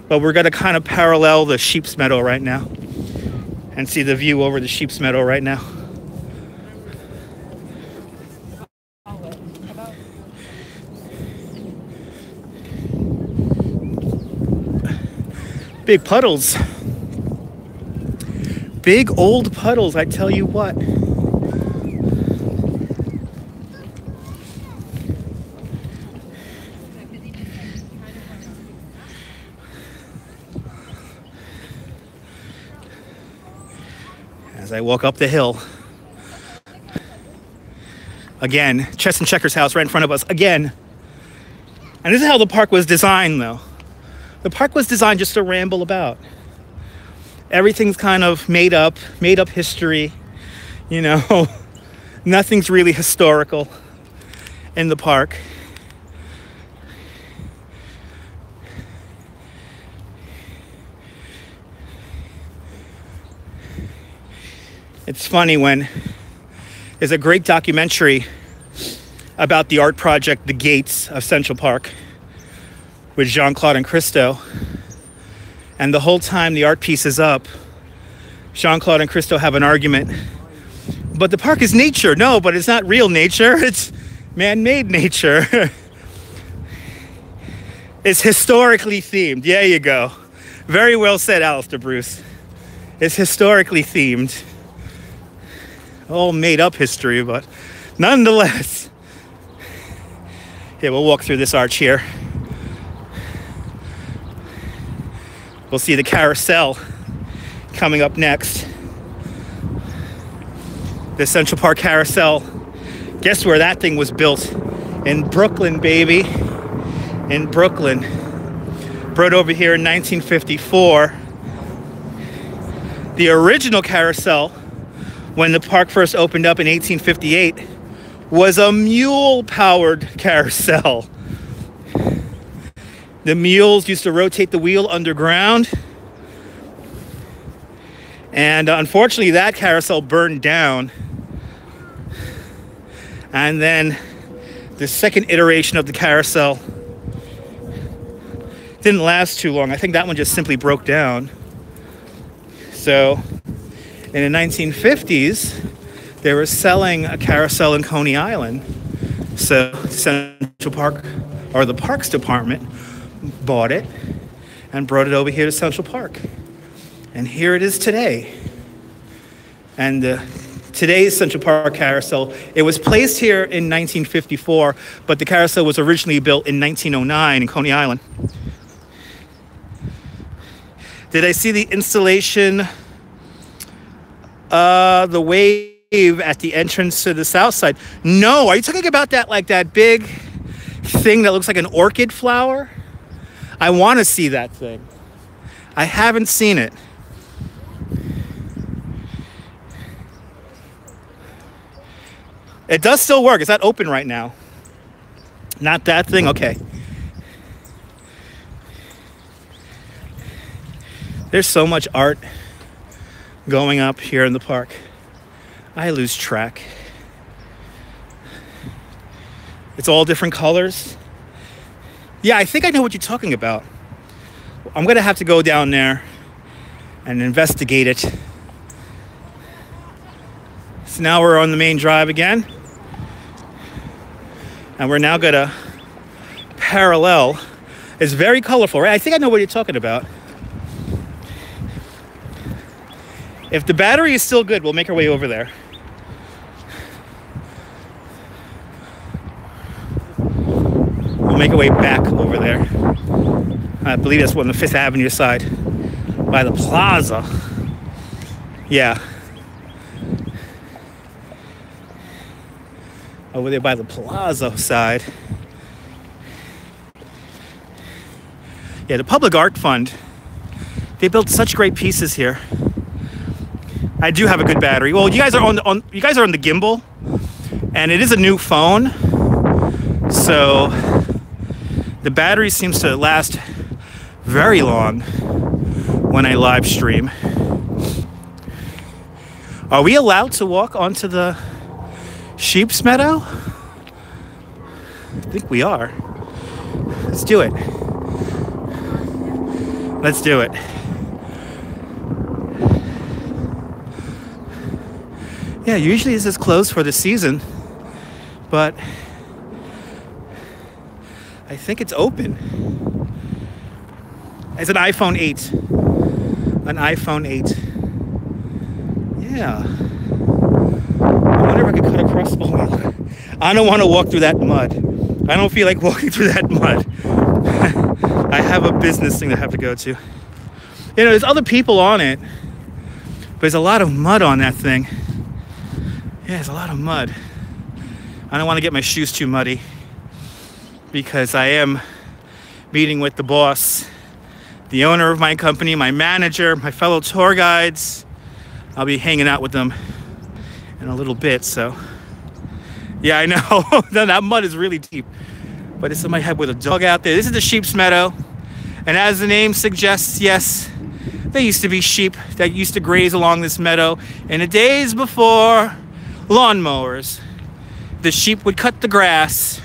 but we're going to kind of parallel the Sheep's Meadow right now and see the view over the Sheep's Meadow right now. Big puddles. Big old puddles, I tell you what. As I walk up the hill. Again, Chess and Checkers house right in front of us again. And this is how the park was designed, though. The park was designed just to ramble about. Everything's kind of made up history, you know. Nothing's really historical in the park. It's funny when there's a great documentary about the art project, The Gates of Central Park, with Jean-Claude and Christo. And the whole time the art piece is up, Jean-Claude and Christo have an argument. But the park is nature. No, but it's not real nature. It's man-made nature. It's historically themed. There you go. Very well said, Alistair Bruce. It's historically themed. All made up history, but nonetheless. Yeah, we'll walk through this arch here. We'll see the carousel coming up next. The Central Park Carousel. Guess where that thing was built? In Brooklyn, baby. In Brooklyn. Brought over here in 1954. The original carousel, when the park first opened up in 1858, was a mule-powered carousel. The mules used to rotate the wheel underground. And unfortunately, that carousel burned down. And then the second iteration of the carousel didn't last too long. I think that one just simply broke down. So in the 1950s, they were selling a carousel in Coney Island. So Central Park, or the Parks Department, bought it and brought it over here to Central Park. And here it is today. And today's Central Park Carousel, it was placed here in 1954, but the carousel was originally built in 1909 in Coney Island. Did I see the installation, the wave at the entrance to the south side? No, are you talking about that, like that big thing that looks like an orchid flower? I want to see that thing. I haven't seen it. It does still work. Is that open right now? Not that thing? Okay. There's so much art going up here in the park. I lose track. It's all different colors. Yeah, I think I know what you're talking about. I'm going to have to go down there and investigate it. So now we're on the main drive again. And we're now going to parallel. It's very colorful, right? I think I know what you're talking about. If the battery is still good, we'll make our way over there. We'll make our way back over there. I believe that's on the 5th Avenue side by the plaza. Yeah. Over there by the plaza side. Yeah, the Public Art Fund. They built such great pieces here. I do have a good battery. Well, you guys are on the gimbal, and it is a new phone, so the battery seems to last very long when I live stream. Are we allowed to walk onto the Sheep's Meadow? I think we are. Let's do it. Let's do it. Yeah, usually this is closed for the season, but I think it's open. It's an iPhone 8. An iPhone 8. Yeah. I wonder if I could cut across. Oh, I don't want to walk through that mud. I don't feel like walking through that mud. I have a business thing to have to go to. You know, there's other people on it, but there's a lot of mud on that thing. Yeah, there's a lot of mud. I don't want to get my shoes too muddy because I am meeting with the boss, the owner of my company, my manager, my fellow tour guides. I'll be hanging out with them in a little bit, so. Yeah, I know. That mud is really deep. But it's in my head with a dog out there. This is the Sheep's Meadow. And as the name suggests, yes, there used to be sheep that used to graze along this meadow in the days before lawnmowers. The sheep would cut the grass.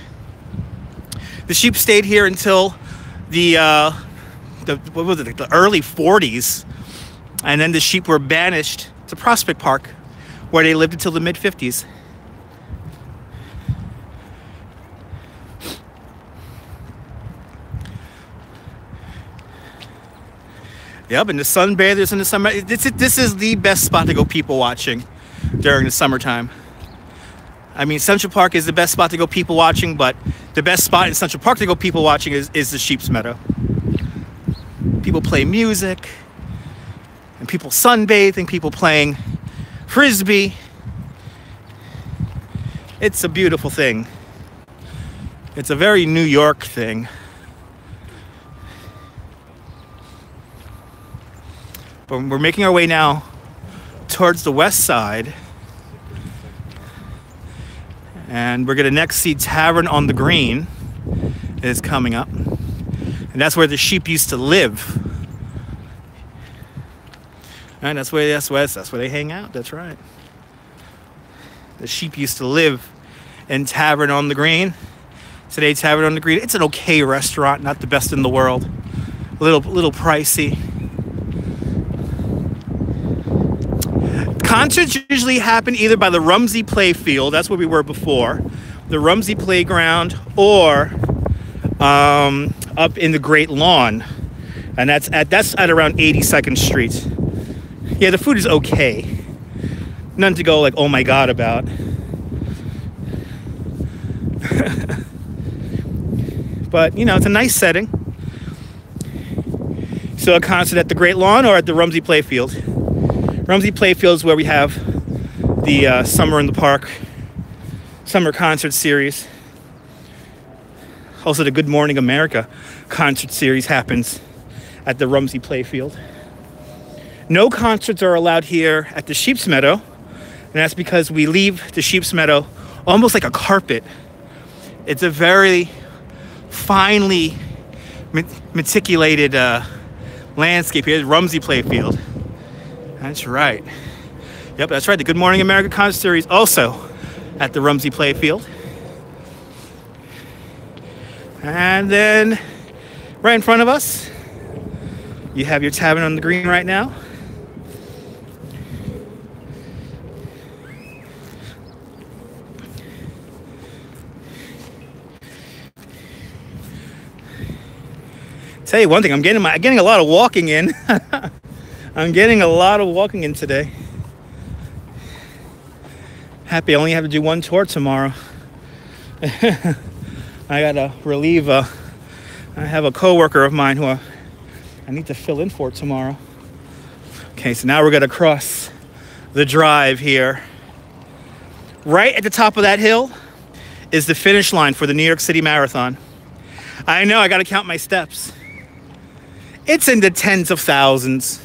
The sheep stayed here until the early 40s, and then the sheep were banished to Prospect Park, where they lived until the mid 50s. Yep, and the sunbathers in the summer. This is the best spot to go people watching during the summertime. I mean, Central Park is the best spot to go people watching, but the best spot in Central Park to go people watching is the Sheep's Meadow. People play music. and people sunbathing, people playing frisbee. It's a beautiful thing. It's a very New York thing. But we're making our way now towards the west side. And we're going to next see Tavern on the Green is coming up. And that's where the sheep used to live. And that's where they hang out. That's right. The sheep used to live in Tavern on the Green. Today, Tavern on the Green, it's an okay restaurant, not the best in the world. A little pricey. Concerts usually happen either by the Rumsey Playfield, that's where we were before, the Rumsey Playground, or up in the Great Lawn, and that's at around 82nd Street. Yeah, the food is okay. Nothing to go like, oh my God, about. But, you know, it's a nice setting. So a concert at the Great Lawn or at the Rumsey Playfield. Rumsey Playfield is where we have the Summer in the Park summer concert series. Also, the Good Morning America concert series happens at the Rumsey Playfield. No concerts are allowed here at the Sheep's Meadow, and that's because we leave the Sheep's Meadow almost like a carpet. It's a very finely meticulated landscape here. Rumsey Playfield. That's right. Yep, that's right. The Good Morning America concert series also at the Rumsey Playfield. And then right in front of us, you have your Tavern on the Green right now. Tell you one thing, I'm getting a lot of walking in. I'm getting a lot of walking in today. Happy I only have to do one tour tomorrow. I gotta relieve I have a coworker of mine who I need to fill in for tomorrow. Okay, so now we're gonna cross the drive here. Right at the top of that hill is the finish line for the New York City Marathon. I know, I gotta count my steps. It's in the tens of thousands.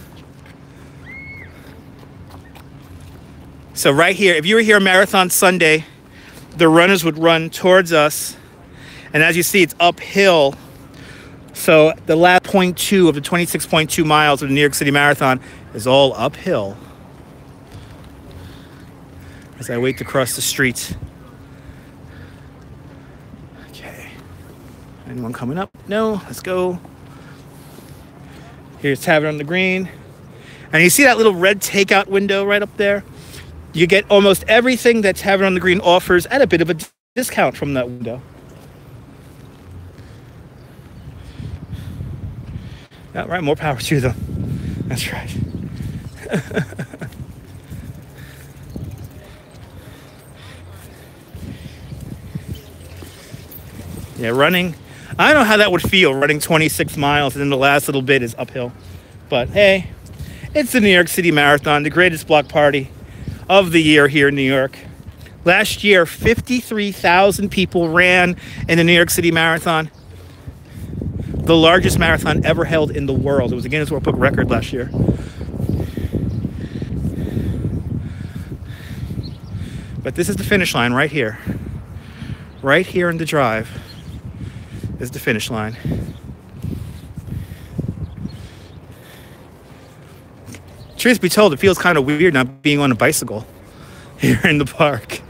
So right here, if you were here Marathon Sunday, the runners would run towards us. And as you see, it's uphill. So the last 0.2 of the 26.2 miles of the New York City Marathon is all uphill. As I wait to cross the street. Okay. Anyone coming up? No, let's go. Here's Tavern on the Green. And you see that little red takeout window right up there? You get almost everything that Tavern on the Green offers at a bit of a discount from that window. Yeah, right, more power to them. That's right. Yeah, running. I don't know how that would feel, running 26 miles and then the last little bit is uphill. But hey, it's the New York City Marathon, the greatest block party of the year here in New York. Last year, 53,000 people ran in the New York City Marathon. The largest marathon ever held in the world. It was a Guinness World Book record last year. But this is the finish line right here. Right here in the drive is the finish line. Truth be told, it feels kind of weird not being on a bicycle here in the park.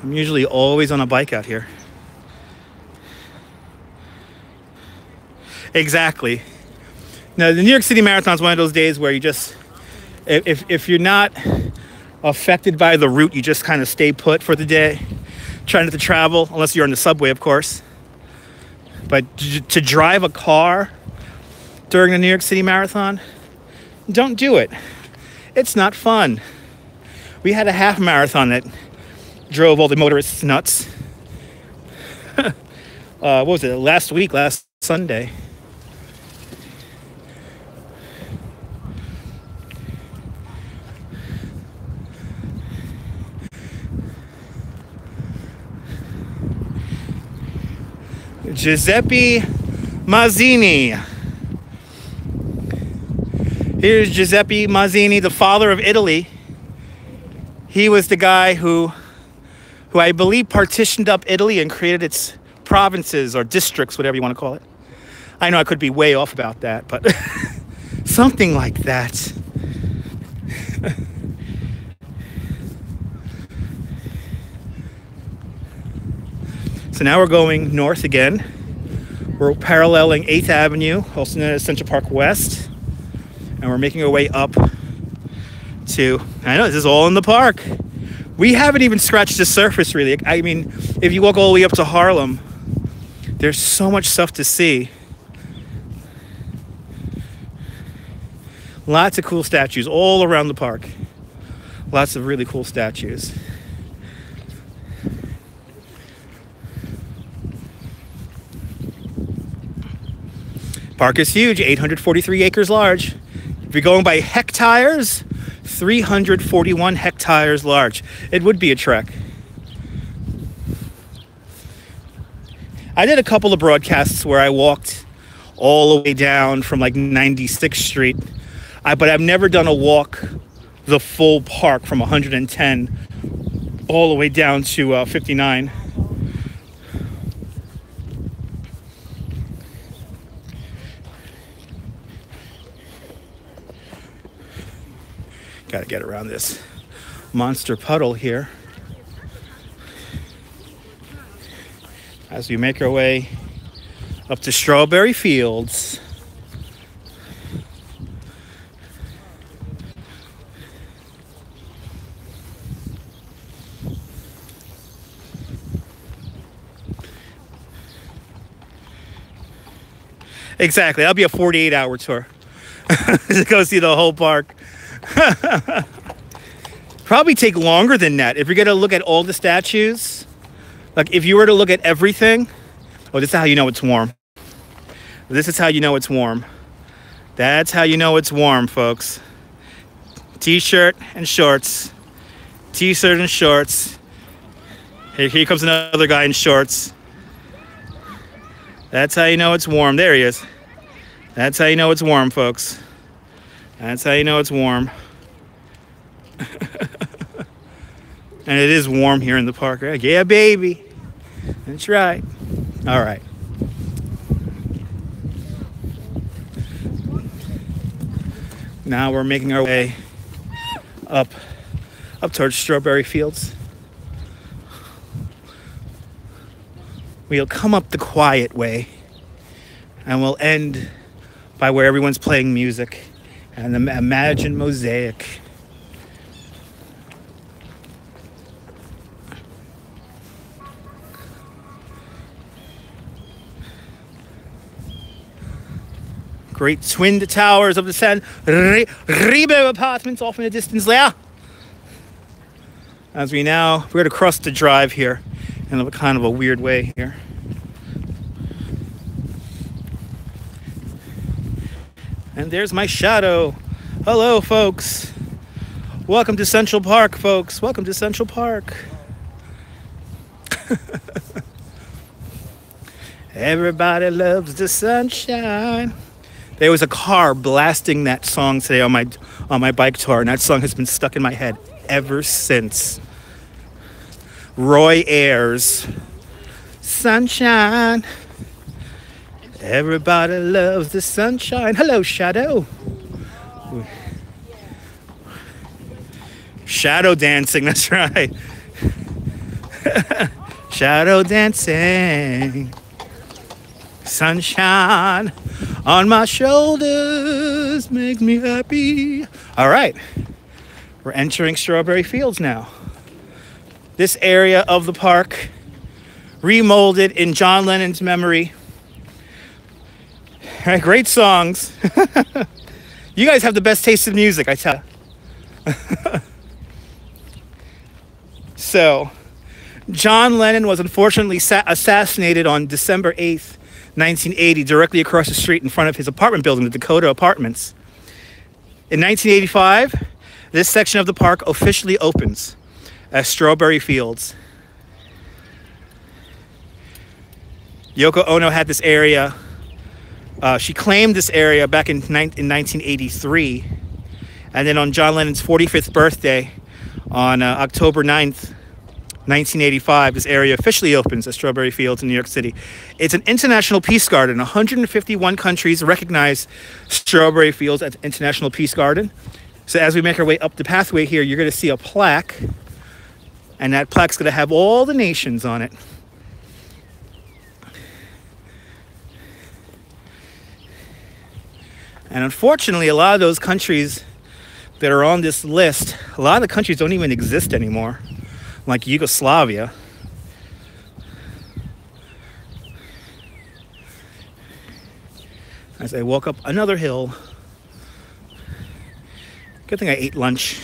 I'm usually always on a bike out here. Exactly. Now, the New York City Marathon is one of those days where you just, if you're not affected by the route, you just kind of stay put for the day. Try not to travel, unless you're on the subway, of course. But to drive a car during the New York City Marathon, don't do it. It's not fun. We had a half marathon that drove all the motorists nuts. What was it? Last Sunday. Giuseppe Mazzini. Here's Giuseppe Mazzini, the father of Italy. He was the guy who I believe partitioned up Italy and created its provinces or districts, whatever you want to call it. I know I could be way off about that, but something like that. So now we're going north again. We're paralleling 8th Avenue, also known as Central Park West. And we're making our way up to, I know this is all in the park. We haven't even scratched the surface really. I mean, if you walk all the way up to Harlem, there's so much stuff to see. Lots of cool statues all around the park. Lots of really cool statues. Park is huge, 843 acres large. If you're going by hectares, 341 hectares large. It would be a trek. I did a couple of broadcasts where I walked all the way down from like 96th Street. But I've never done a walk the full park from 110 all the way down to 59. Got to get around this monster puddle here as we make our way up to Strawberry Fields. Exactly, that'll be a 48-hour tour to go see the whole park. Probably take longer than that if you're gonna look at all the statues. Like if you were to look at everything. Oh, this is how you know it's warm. This is how you know it's warm. That's how you know it's warm, folks. T-shirt and shorts. T-shirt and shorts. Here comes another guy in shorts. That's how you know it's warm. There he is. That's how you know it's warm, folks. That's how you know it's warm. And it is warm here in the park, right? Yeah, baby. That's right. All right. Now we're making our way up towards Strawberry Fields. We'll come up the quiet way and we'll end by where everyone's playing music and the Imagine Mosaic. Great twin towers of the San Remo apartments off in the distance there. As we're going to cross the drive here in a kind of a weird way here. And there's my shadow. Hello, folks. Welcome to Central Park, folks. Welcome to Central Park. Everybody loves the sunshine. There was a car blasting that song today on my bike tour, and that song has been stuck in my head ever since. Roy Ayers, Sunshine. Everybody loves the sunshine. Hello, Shadow. Shadow dancing, that's right. Shadow dancing. Sunshine on my shoulders makes me happy. All right, we're entering Strawberry Fields now. This area of the park, remolded in John Lennon's memory. All right, great songs. You guys have the best taste in music, I tell you. So, John Lennon was unfortunately assassinated on December 8th, 1980, directly across the street in front of his apartment building, the Dakota Apartments. In 1985, this section of the park officially opens as Strawberry Fields. Yoko Ono had this area. She claimed this area back in 1983. And then on John Lennon's 45th birthday, on October 9th, 1985, this area officially opens at Strawberry Fields in New York City. It's an international peace garden. 151 countries recognize Strawberry Fields as International Peace Garden. So as we make our way up the pathway here, you're going to see a plaque. And that plaque's going to have all the nations on it. And unfortunately, a lot of those countries that are on this list, a lot of the countries don't even exist anymore, like Yugoslavia. As I walk up another hill. Good thing I ate lunch.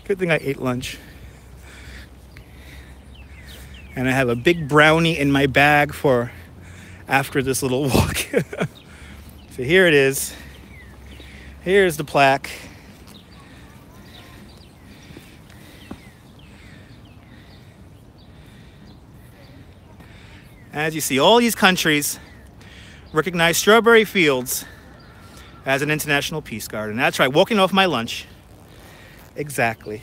Good thing I ate lunch. And I have a big brownie in my bag for after this little walk. So here it is. Here's the plaque. As you see, all these countries recognize Strawberry Fields as an international peace garden. That's right, walking off my lunch. Exactly.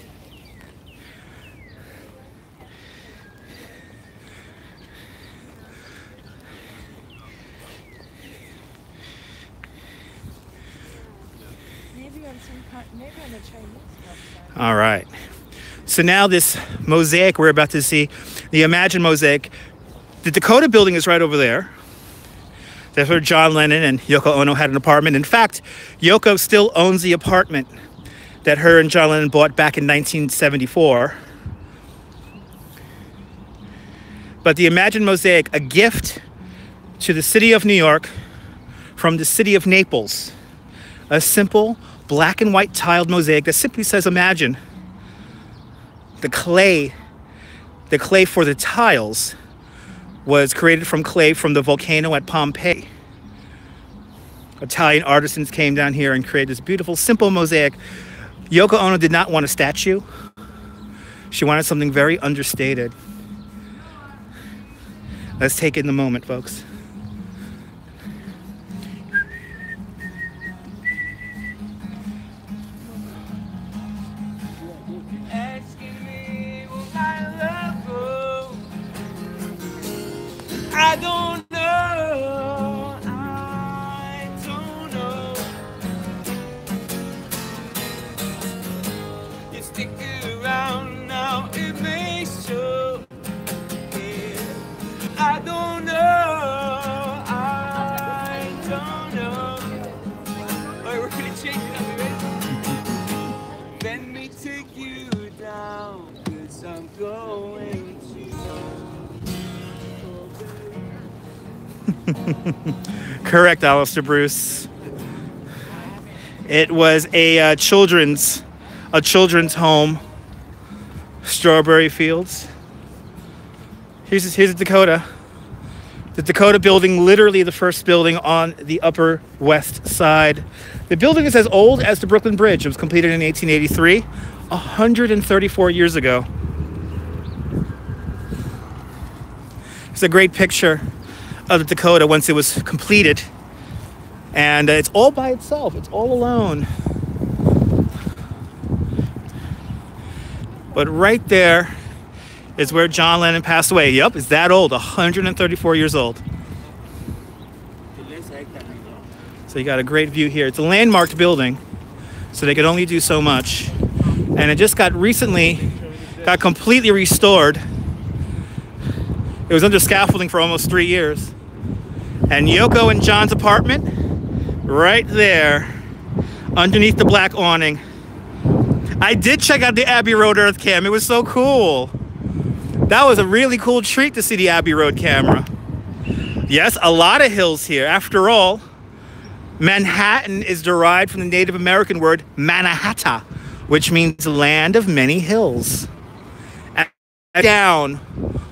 Maybe on the Chinese website. All right. So now this mosaic we're about to see, the Imagine mosaic, the Dakota building is right over there. That's where John Lennon and Yoko Ono had an apartment. In fact, Yoko still owns the apartment that her and John Lennon bought back in 1974. But the Imagine mosaic, a gift to the city of New York from the city of Naples. A simple black and white tiled mosaic that simply says Imagine. The clay for the tiles was created from clay from the volcano at Pompeii. Italian artisans came down here and created this beautiful, simple mosaic. Yoko Ono did not want a statue. She wanted something very understated. Let's take it in the moment, folks. I don't know, you stick around now, it may show, yeah. I don't know, alright, we're gonna change it up, ready? Let me take you down, 'cause I'm going to. Correct, Alistair Bruce. It was a children's home, Strawberry Fields. Here's the Dakota. The Dakota building, literally the first building on the Upper West Side. The building is as old as the Brooklyn Bridge. It was completed in 1883, 134 years ago. It's a great picture of the Dakota once it was completed, and it's all by itself, it's all alone. But right there is where John Lennon passed away. Yep, it's that old, 134 years old. So you got a great view here. It's a landmarked building, so they could only do so much, and it just got completely restored. It was under scaffolding for almost 3 years. And Yoko and John's apartment, right there, underneath the black awning. I did check out the Abbey Road Earth Cam. It was so cool. That was a really cool treat to see the Abbey Road camera. Yes, a lot of hills here. After all, Manhattan is derived from the Native American word Manahatta, which means land of many hills. And down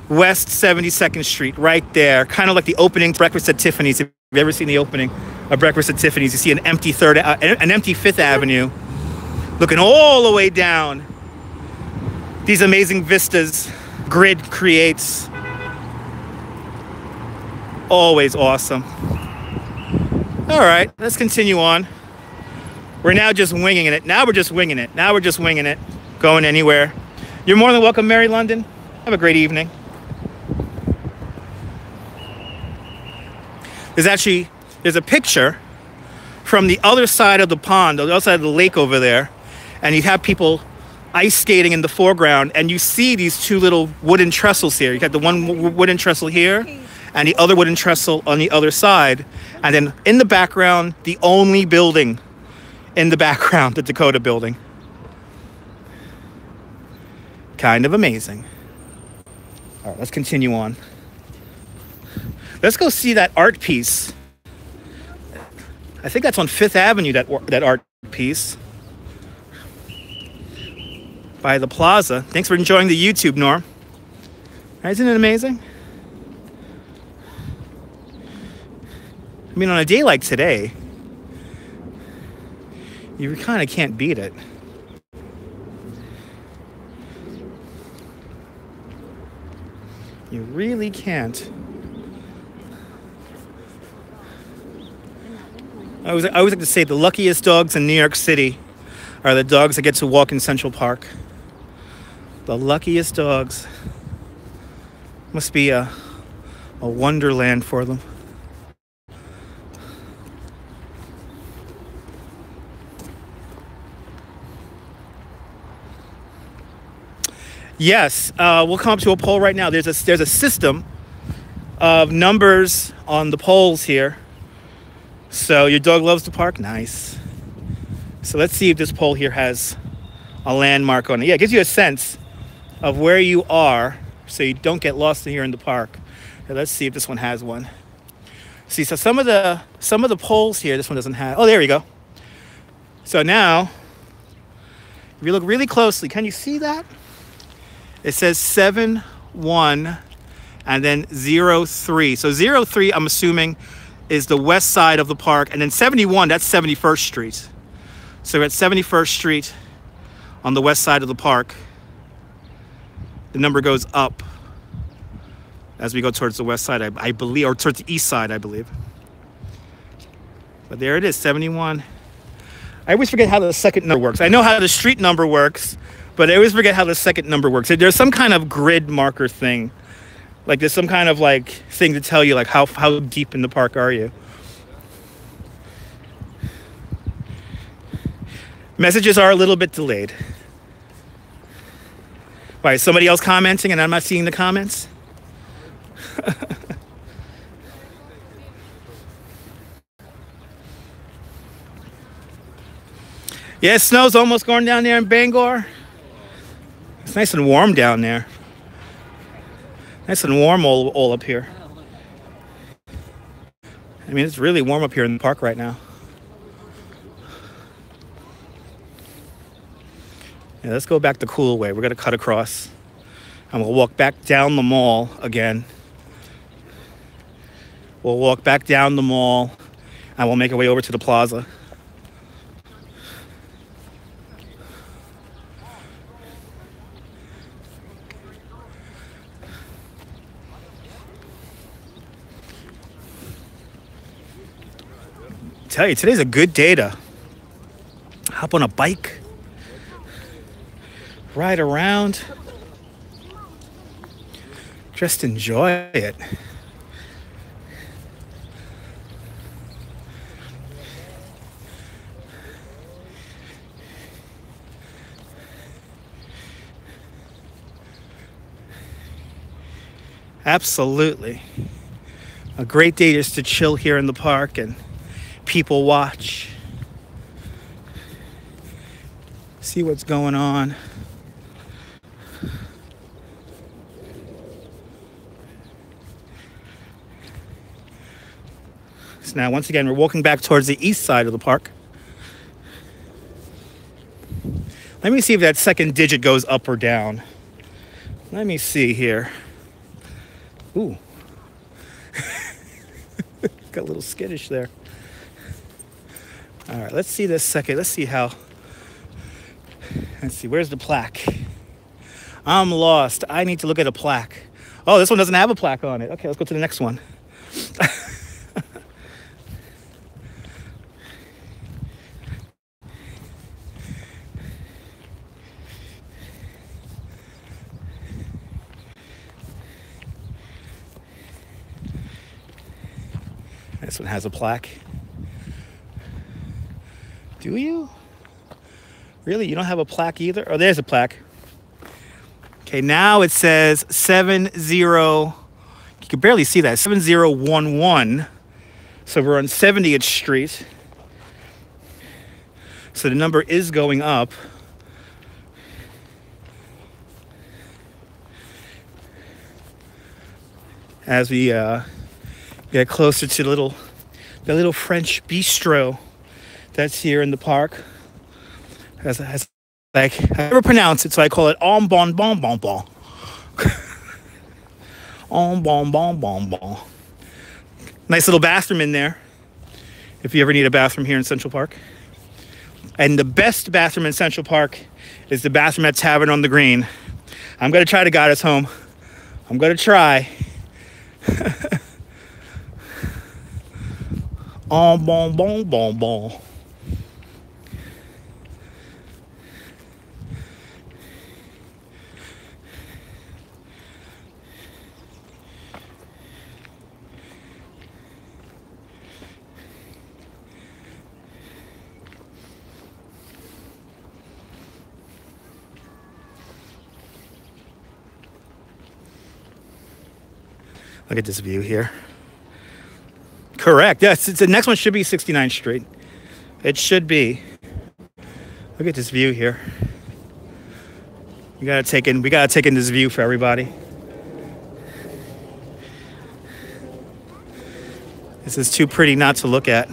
West 72nd Street, right there, kind of like the opening to Breakfast at Tiffany's. If you've ever seen the opening of Breakfast at Tiffany's, you see an empty Fifth Avenue, looking all the way down. These amazing vistas, grid creates. Always awesome. All right, let's continue on. We're now just winging it. Now we're just winging it. Now we're just winging it. Going anywhere. You're more than welcome, Mary London. Have a great evening. There's a picture from the other side of the pond, the other side of the lake over there, and you have people ice skating in the foreground, and you see these two little wooden trestles here. You got the one wooden trestle here, and the other wooden trestle on the other side, and then in the background, the only building in the background, the Dakota building. Kind of amazing. All right, let's continue on. Let's go see that art piece. I think that's on Fifth Avenue, that art piece. By the plaza. Thanks for enjoying the YouTube, Norm. Isn't it amazing? I mean, on a day like today, you kind of can't beat it. You really can't. I always like to say the luckiest dogs in New York City are the dogs that get to walk in Central Park. The luckiest dogs. Must be a wonderland for them. Yes, we'll come up to a poll right now. There's a system of numbers on the poles here. So your dog loves the park? Nice. So let's see if this pole here has a landmark on it. Yeah, it gives you a sense of where you are so you don't get lost here in the park. Now, let's see if this one has one. See, so some of the poles here, this one doesn't have. Oh, there you go. So now, if you look really closely, can you see that? It says 7-1 and then 0-3. So 0-3, I'm assuming, is the west side of the park, and then 71, that's 71st Street. So we're at 71st Street on the west side of the park. The number goes up as we go towards the west side, I believe, or towards the east side, I believe. But there it is, 71. I always forget how the second number works. I know how the street number works, but I always forget how the second number works. There's some kind of grid marker thing. Like there's some kind of like thing to tell you like how deep in the park are you. Messages are a little bit delayed. Why, is somebody else commenting and I'm not seeing the comments? Yeah, snow's almost going down there in Bangor. It's nice and warm down there. Nice and warm all up here. I mean, it's really warm up here in the park right now. Yeah, let's go back the cool way. We're going to cut across. And we'll walk back down the mall again. We'll walk back down the mall. And we'll make our way over to the plaza. Tell you, today's a good day to hop on a bike, ride around, just enjoy it. Absolutely. A great day just to chill here in the park and people watch, see what's going on. So now, once again, we're walking back towards the east side of the park. Let me see if that second digit goes up or down. Let me see here. Ooh. Got a little skittish there. All right, let's see this second. Let's see how. Let's see, where's the plaque? I'm lost. I need to look at a plaque. Oh, this one doesn't have a plaque on it. Okay, let's go to the next one. This one has a plaque. Do you? Really? You don't have a plaque either? Oh, there's a plaque. Okay, now it says 70. You can barely see that. 7011. So we're on 70th Street. So the number is going up. As we get closer to the little French bistro that's here in the park. Like, I never pronounce it, so I call it on bon bon bon bon. On bon bon bon bon. Nice little bathroom in there, if you ever need a bathroom here in Central Park. And the best bathroom in Central Park is the bathroom at Tavern on the Green. I'm gonna try to guide us home. I'm gonna try. On bon bon bon bon. Look at this view here. Correct. Yes, the next one should be 69th Street. It should be. Look at this view here. We gotta take in this view for everybody. This is too pretty not to look at.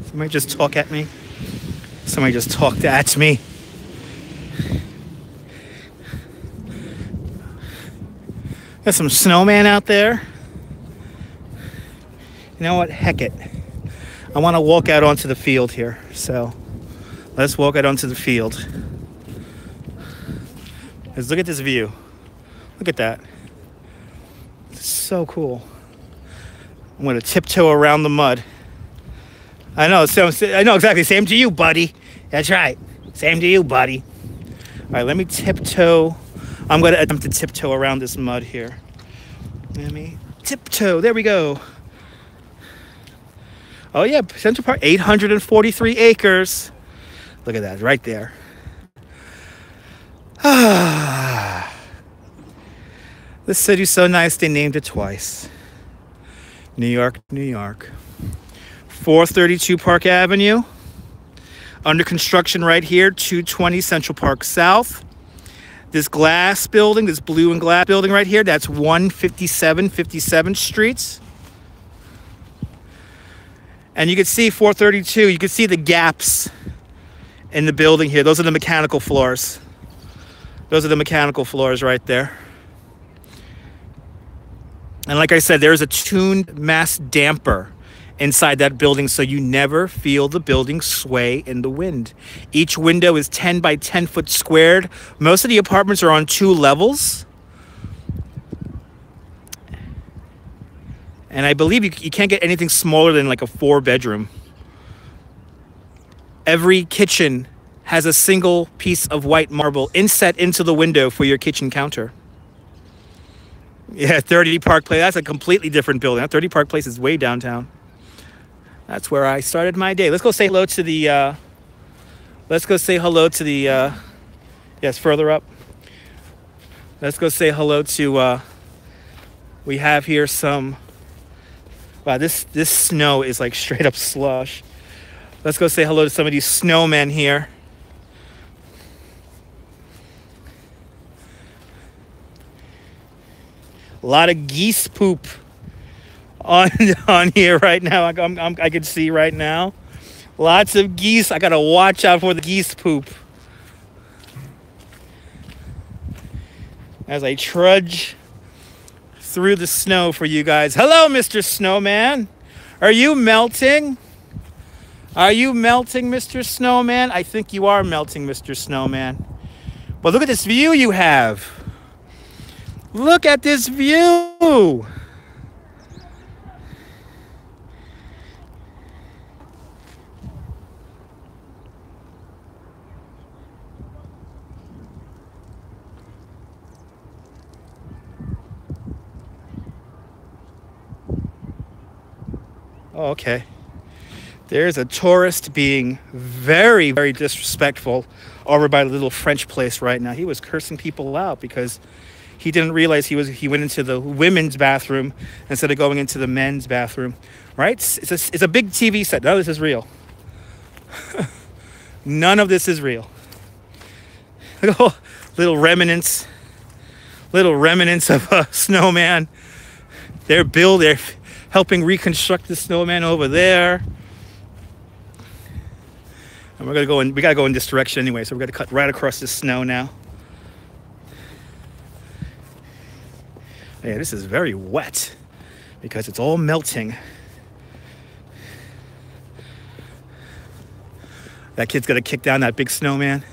Somebody just talk at me. Somebody just talked at me. Got some snowman out there. You know what? Heck it. I want to walk out onto the field here. So let's walk out onto the field. Let's look at this view. Look at that. It's so cool. I'm going to tiptoe around the mud. I know exactly. Same to you, buddy. That's right. Same to you, buddy. All right, let me tiptoe. I'm going to attempt to tiptoe around this mud here. Let me tiptoe. There we go. Oh, yeah, Central Park, 843 acres. Look at that, right there. This city's so nice, they named it twice. New York, New York. 432 Park Avenue. Under construction right here, 220 Central Park South. This glass building, this blue and glass building right here, that's 157 57th Street. And you can see 432, you can see the gaps in the building here. Those are the mechanical floors. Those are the mechanical floors right there. And like I said, there's a tuned mass damper inside that building, so you never feel the building sway in the wind. Each window is 10 by 10 foot squared. Most of the apartments are on 2 levels. And I believe you can't get anything smaller than like a 4-bedroom. Every kitchen has a single piece of white marble inset into the window for your kitchen counter. Yeah, 30 Park Place, that's a completely different building. 30 Park Place is way downtown. That's where I started my day. Let's go say hello to the, yes, further up. Let's go say hello to, we have here some, wow, this snow is like straight up slush. Let's go say hello to some of these snowmen here. A lot of geese poop on here right now. I can see right now. Lots of geese. I gotta watch out for the geese poop. As I trudge through the snow for you guys. Hello, Mr. Snowman. Are you melting? Are you melting, Mr. Snowman? I think you are melting, Mr. Snowman. But look at this view you have. Look at this view. Oh, okay. There's a tourist being very, very disrespectful over by the little French place right now. He was cursing people out because he didn't realize he went into the women's bathroom instead of going into the men's bathroom. Right? It's a big TV set. None of this is real. None of this is real. Oh, little remnants of a snowman. They're helping reconstruct the snowman over there. And we gotta go in this direction anyway, so we're gonna cut right across the snow now. Yeah, this is very wet because it's all melting. That kid's gonna kick down that big snowman.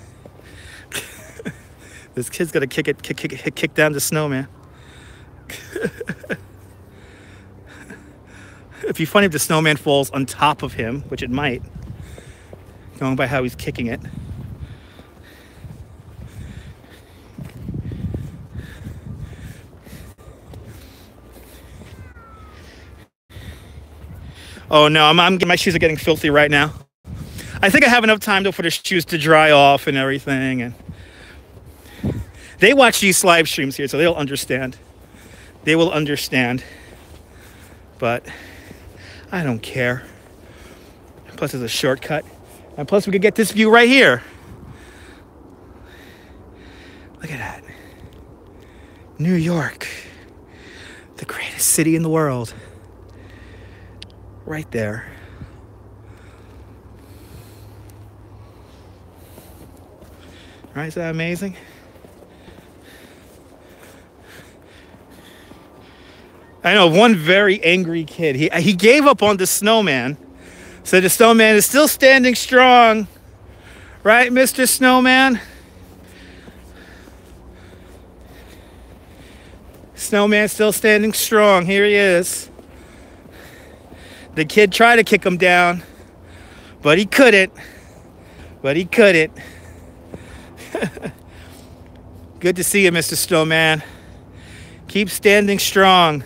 This kid's gonna kick down the snowman. It'd be funny if the snowman falls on top of him, which it might, going by how he's kicking it. Oh no, my shoes are getting filthy right now. I think I have enough time though for the shoes to dry off and everything, and they watch these live streams here, so they'll understand. They will understand. But I don't care. Plus it's a shortcut. And plus we could get this view right here. Look at that. New York. The greatest city in the world. Right there. Right, is that amazing? I know one very angry kid. He gave up on the snowman. So the snowman is still standing strong. Right, Mr. Snowman? Snowman still standing strong. Here he is. The kid tried to kick him down, but he couldn't. Good to see you, Mr. Snowman. Keep standing strong.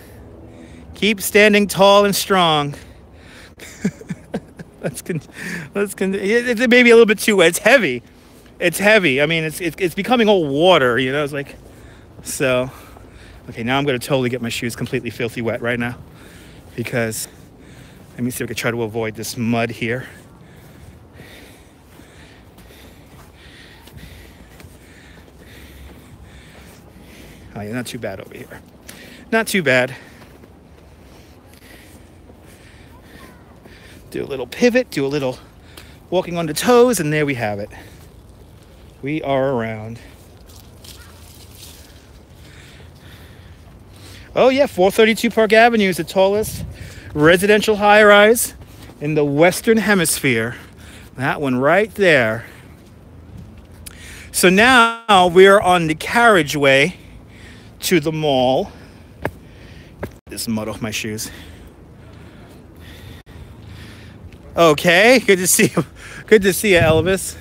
Keep standing tall and strong. It may be a little bit too wet. It's heavy. It's heavy. I mean, it's becoming all water, you know. It's like, so. Okay, now I'm going to totally get my shoes completely filthy wet right now. Because, let me see if I can try to avoid this mud here. Oh yeah, not too bad over here. Not too bad. Do a little pivot, do a little walking on the toes, and there we have it. We are around. Oh yeah, 432 Park Avenue is the tallest residential high-rise in the Western Hemisphere. That one right there. So now we're on the carriageway to the mall. This mud off my shoes. Okay, good to see you. Good to see you, Elvis.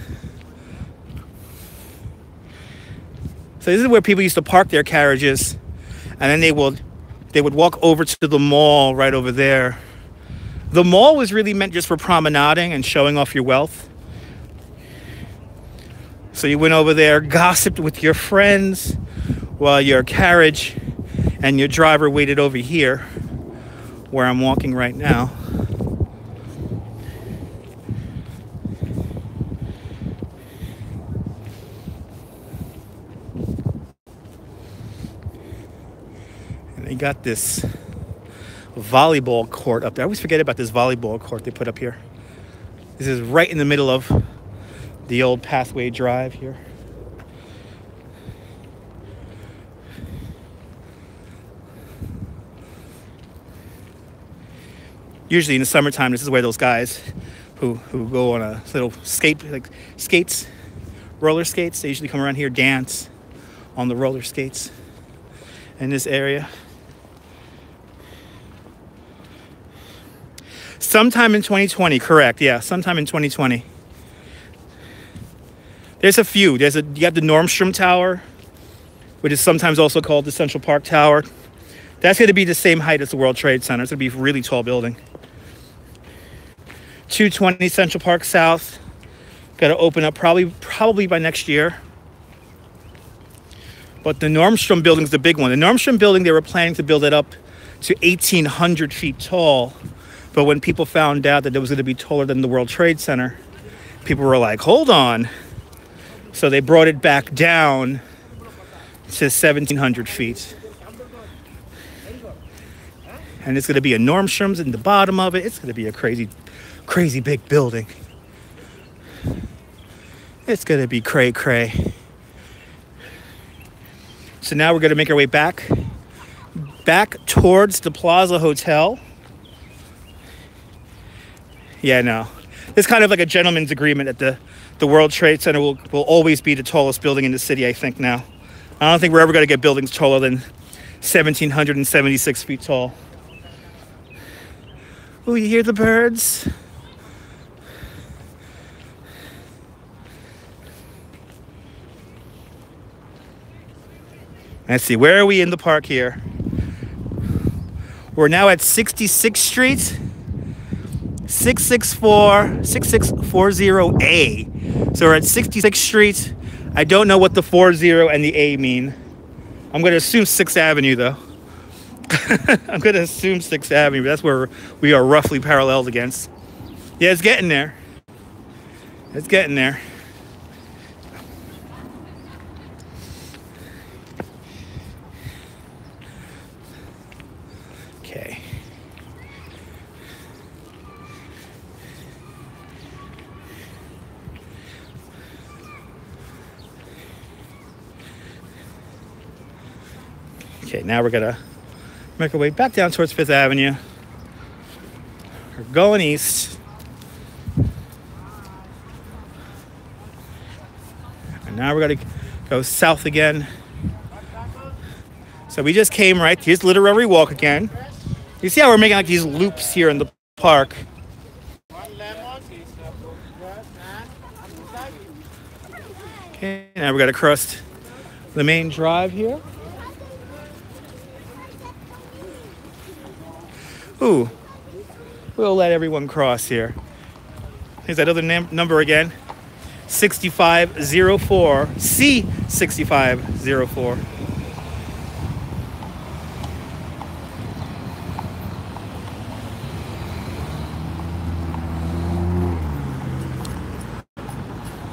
So this is where people used to park their carriages, and then they would walk over to the mall right over there. The mall was really meant just for promenading and showing off your wealth. So you went over there, gossiped with your friends while your carriage and your driver waited over here where I'm walking right now. And they got this volleyball court up there. I always forget about this volleyball court they put up here. This is right in the middle of the old Pathway Drive here. Usually in the summertime, this is where those guys who go on a little skates, roller skates, they usually come around here, dance on the roller skates in this area. Sometime in 2020, correct, yeah, sometime in 2020. There's a few. You have the Nordstrom Tower, which is sometimes also called the Central Park Tower. That's going to be the same height as the World Trade Center. It's going to be a really tall building. 220 Central Park South. Got to open up probably by next year. But the Nordstrom building's the big one. The Nordstrom building, they were planning to build it up to 1,800 feet tall. But when people found out that it was going to be taller than the World Trade Center, people were like, hold on. So they brought it back down to 1,700 feet. And it's going to be a Nordstrom's in the bottom of it. It's going to be a crazy, crazy big building. It's going to be cray-cray. So now we're going to make our way back towards the Plaza Hotel. Yeah, no. It's kind of like a gentleman's agreement that the World Trade Center will always be the tallest building in the city, I think now. I don't think we're ever going to get buildings taller than 1,776 feet tall. Oh, you hear the birds? Let's see, where are we in the park here? We're now at 66th Street, 6640A. So we're at 66th Street. I don't know what the 40 and the A mean. I'm going to assume 6th Avenue, though. I'm going to assume 6th Avenue. That's where we are roughly paralleled against. Yeah, it's getting there. It's getting there. Okay. Okay, now we're gonna make our way back down towards 5th Avenue. We're going east. And now we're gonna go south again. So we just came right, here's Literary Walk again. You see how we're making like these loops here in the park. Okay, now we're gonna cross the main drive here. Ooh, we'll let everyone cross here. Here's that other number again, 6504, C6504.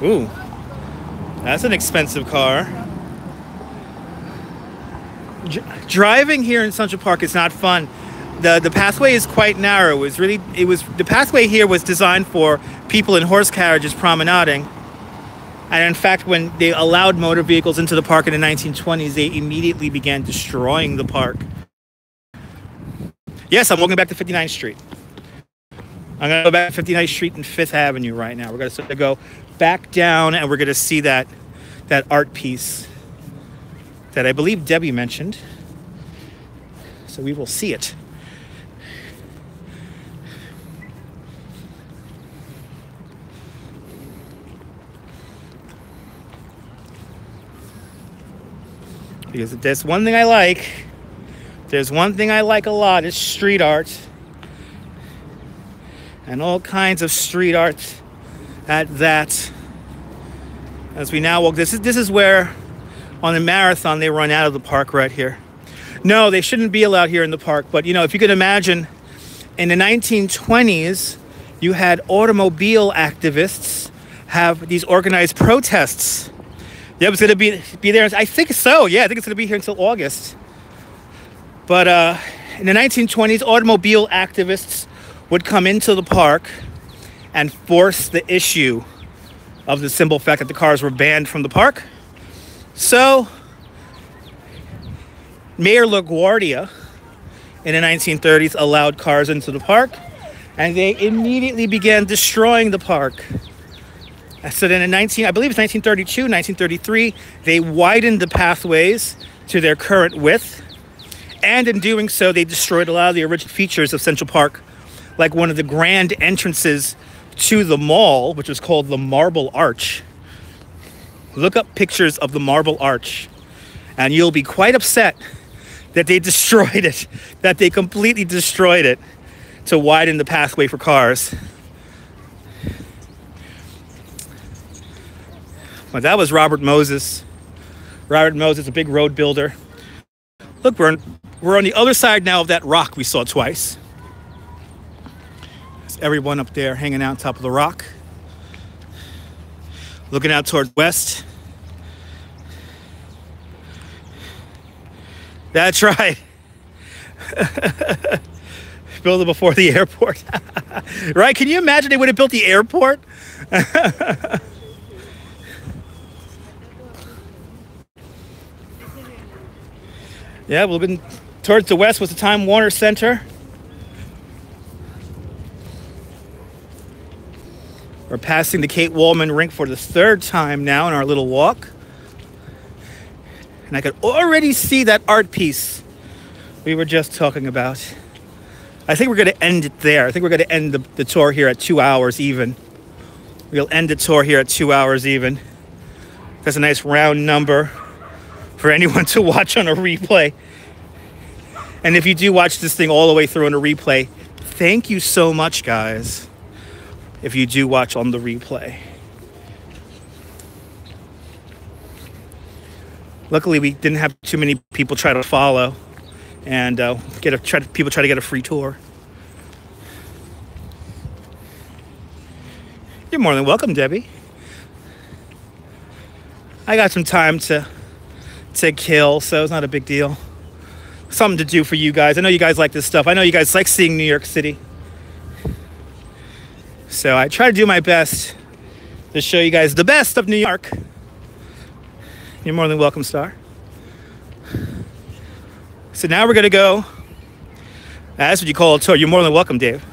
Ooh, that's an expensive car. Driving here in Central Park is not fun. The pathway is quite narrow. The pathway here was designed for people in horse carriages promenading. And in fact, when they allowed motor vehicles into the park in the 1920s, they immediately began destroying the park. Yes, I'm walking back to 59th Street. I'm going to go back to 59th Street and 5th Avenue right now. We're going to go back down and we're going to see that art piece that I believe Debbie mentioned. So we will see it. Because there's one thing I like. There's one thing I like a lot. It's street art. And all kinds of street art at that. As we now walk, this is where on the marathon they run out of the park right here. No, they shouldn't be allowed here in the park. But you know, if you could imagine, in the 1920s, you had automobile activists have these organized protests. That was going to be there. I think so. Yeah, I think it's going to be here until August. But in the 1920s, automobile activists would come into the park and force the issue of the simple fact that the cars were banned from the park. So Mayor LaGuardia in the 1930s allowed cars into the park, and they immediately began destroying the park. So then in I believe it's 1932, 1933, they widened the pathways to their current width. And in doing so, they destroyed a lot of the original features of Central Park, like one of the grand entrances to the mall, which was called the Marble Arch. Look up pictures of the Marble Arch, and you'll be quite upset that they destroyed it, that they completely destroyed it to widen the pathway for cars. But that was Robert Moses. Robert Moses, a big road builder. Look, we're on the other side now of that rock we saw twice. There's everyone up there hanging out on top of the rock. Looking out toward west. That's right. Build it before the airport. Right? Can you imagine they would have built the airport? Yeah, we're looking towards the west was the Time Warner Center. We're passing the Kate Wallman Rink for the third time now in our little walk. And I could already see that art piece we were just talking about. I think we're going to end it there. I think we're going to end the tour here at 2 hours even. We'll end the tour here at 2 hours even. That's a nice round number for anyone to watch on a replay. And if you do watch this thing all the way through on a replay, thank you so much, guys. If you do watch on the replay. Luckily, we didn't have too many people try to follow and people try to get a free tour. You're more than welcome, Debbie. I got some time to kill, so it's not a big deal. Something to do for you guys. I know you guys like this stuff. I know you guys like seeing New York City. So I try to do my best to show you guys the best of New York. You're more than welcome, Star. So now we're going to go. That's what you call a tour. You're more than welcome, Dave.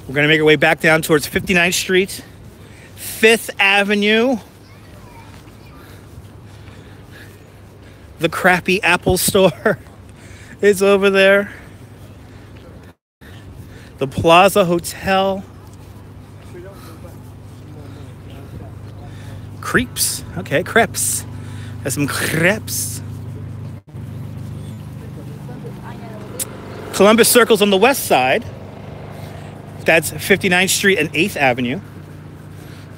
We're going to make our way back down towards 59th Street, 5th Avenue. The crappy Apple store is over there. The Plaza Hotel. Crepes. Okay, crepes. There's some crepes. Columbus Circle's on the west side. That's 59th Street and 8th Avenue.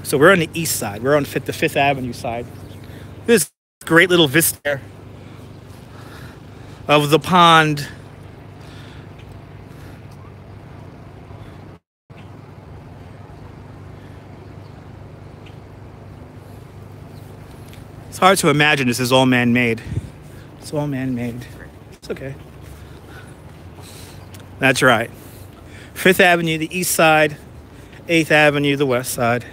So we're on the east side. We're on the 5th Avenue side. This great little vista of the pond. It's hard to imagine this is all man-made. It's all man-made. It's okay. That's right. 5th Avenue, the east side. 8th Avenue, the west side.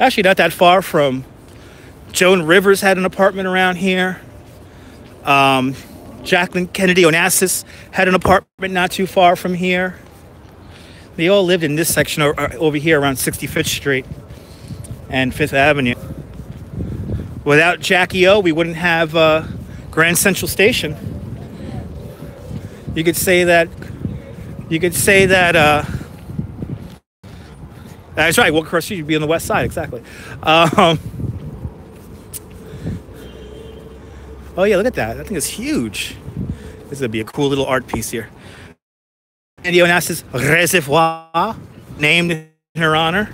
Actually, not that far from Joan Rivers had an apartment around here. Jacqueline Kennedy Onassis had an apartment not too far from here. They all lived in this section over here around 65th Street and 5th Avenue. Without Jackie O, we wouldn't have Grand Central Station. You could say that. That's right. Walk across the street, you'd be on the west side, exactly. Oh yeah, look at that. That thing is huge. This would be a cool little art piece here. And Onassis Reservoir, named in her honor.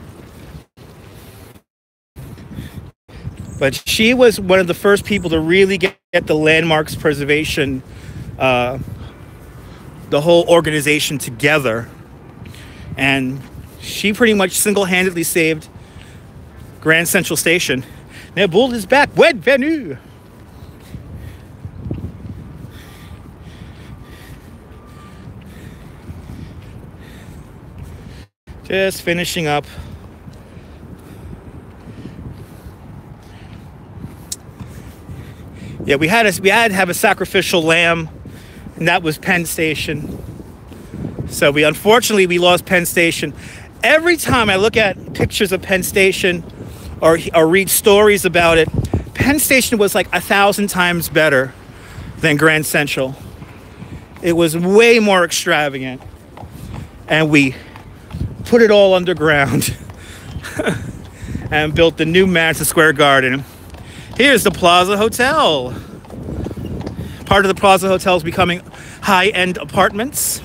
But she was one of the first people to really get the landmarks preservation, the whole organization together. And she pretty much single-handedly saved Grand Central Station. Now, Bull is back. Bienvenue. Just finishing up. Yeah, we had to have a sacrificial lamb, and that was Penn Station. So unfortunately we lost Penn Station. Every time I look at pictures of Penn Station or read stories about it, Penn Station was like 1,000 times better than Grand Central. It was way more extravagant, and we put it all underground and built the new Madison Square Garden. Here's the Plaza Hotel. Part of the Plaza Hotel is becoming high-end apartments.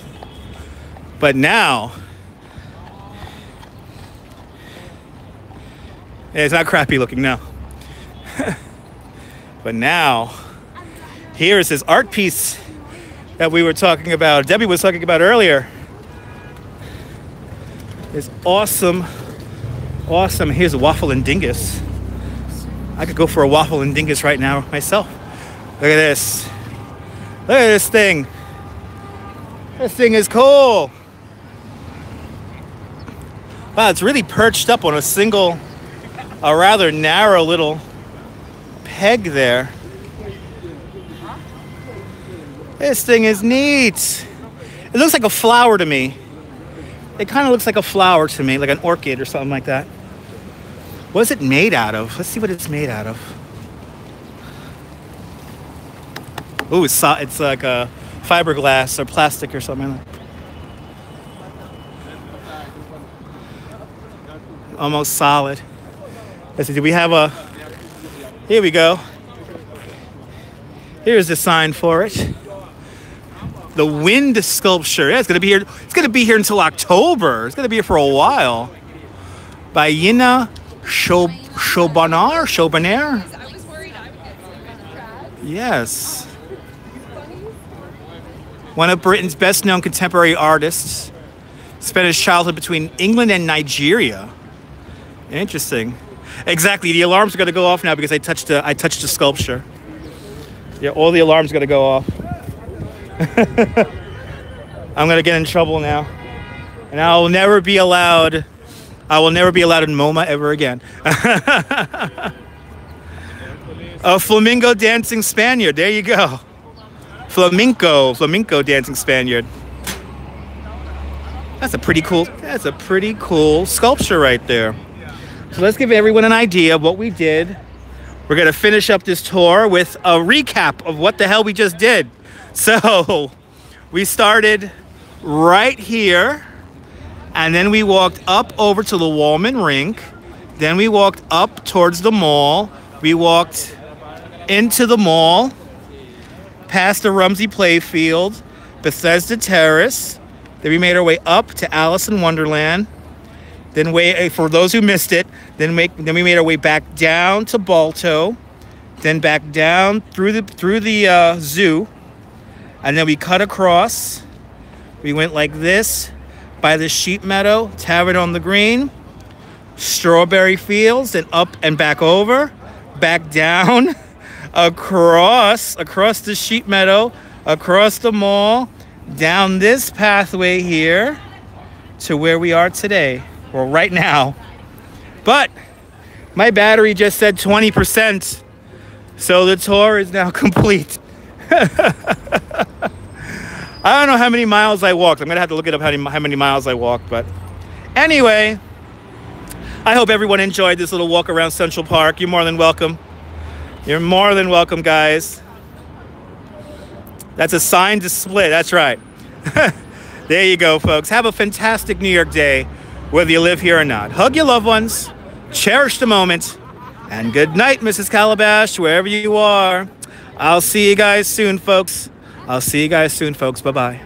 But now, Yeah, it's not crappy looking now. But now, here's this art piece that we were talking about, Debbie was talking about earlier. It's awesome, awesome. Here's a waffle and dingus. I could go for a waffle and dingus right now myself. Look at this. Look at this thing. This thing is cool. Wow, it's really perched up on a rather narrow little peg there. This thing is neat. It looks like a flower to me. It kind of looks like a flower to me, like an orchid or something like that. What is it made out of? Let's see what it's made out of. Ooh, it's like a fiberglass or plastic or something like that. Almost solid. Let's see, do we have a... Here we go. Here's the sign for it. The wind sculpture. Yeah, it's gonna be here. It's gonna be here until October. It's gonna be here for a while. By Yina Shobanar. Yes. One of Britain's best-known contemporary artists. Spent his childhood between England and Nigeria. Interesting. Exactly. The alarms are gonna go off now because I touched the sculpture. Yeah, all the alarms are gonna go off. I'm gonna get in trouble now, and I will never be allowed in MoMA ever again. A flamingo dancing Spaniard. There you go. Flamenco dancing Spaniard. That's a pretty cool sculpture right there. So let's give everyone an idea of what we did. We're gonna finish up this tour with a recap of what the hell we just did. So we started right here, and then we walked up over to the Wallman Rink. Then we walked up towards the mall. We walked into the mall, past the Rumsey Playfield, Bethesda Terrace. Then we made our way up to Alice in Wonderland. Then for those who missed it, then we made our way back down to Balto, then back down through the zoo. And then we cut across. We went like this by the Sheep Meadow, Tavern on the Green, Strawberry Fields, then up and back over, back down, across the Sheep Meadow, across the mall, down this pathway here to where we are today, or right now. But my battery just said 20%, so the tour is now complete. I don't know how many miles I walked. I'm gonna have to look it up how many miles I walked. But anyway, I hope everyone enjoyed this little walk around Central Park. You're more than welcome. You're more than welcome, guys. That's a sign to split. That's right. There you go, folks. Have a fantastic New York day, whether you live here or not. Hug your loved ones. Cherish the moment. And good night, Mrs. Calabash, wherever you are. I'll see you guys soon, folks. Bye-bye.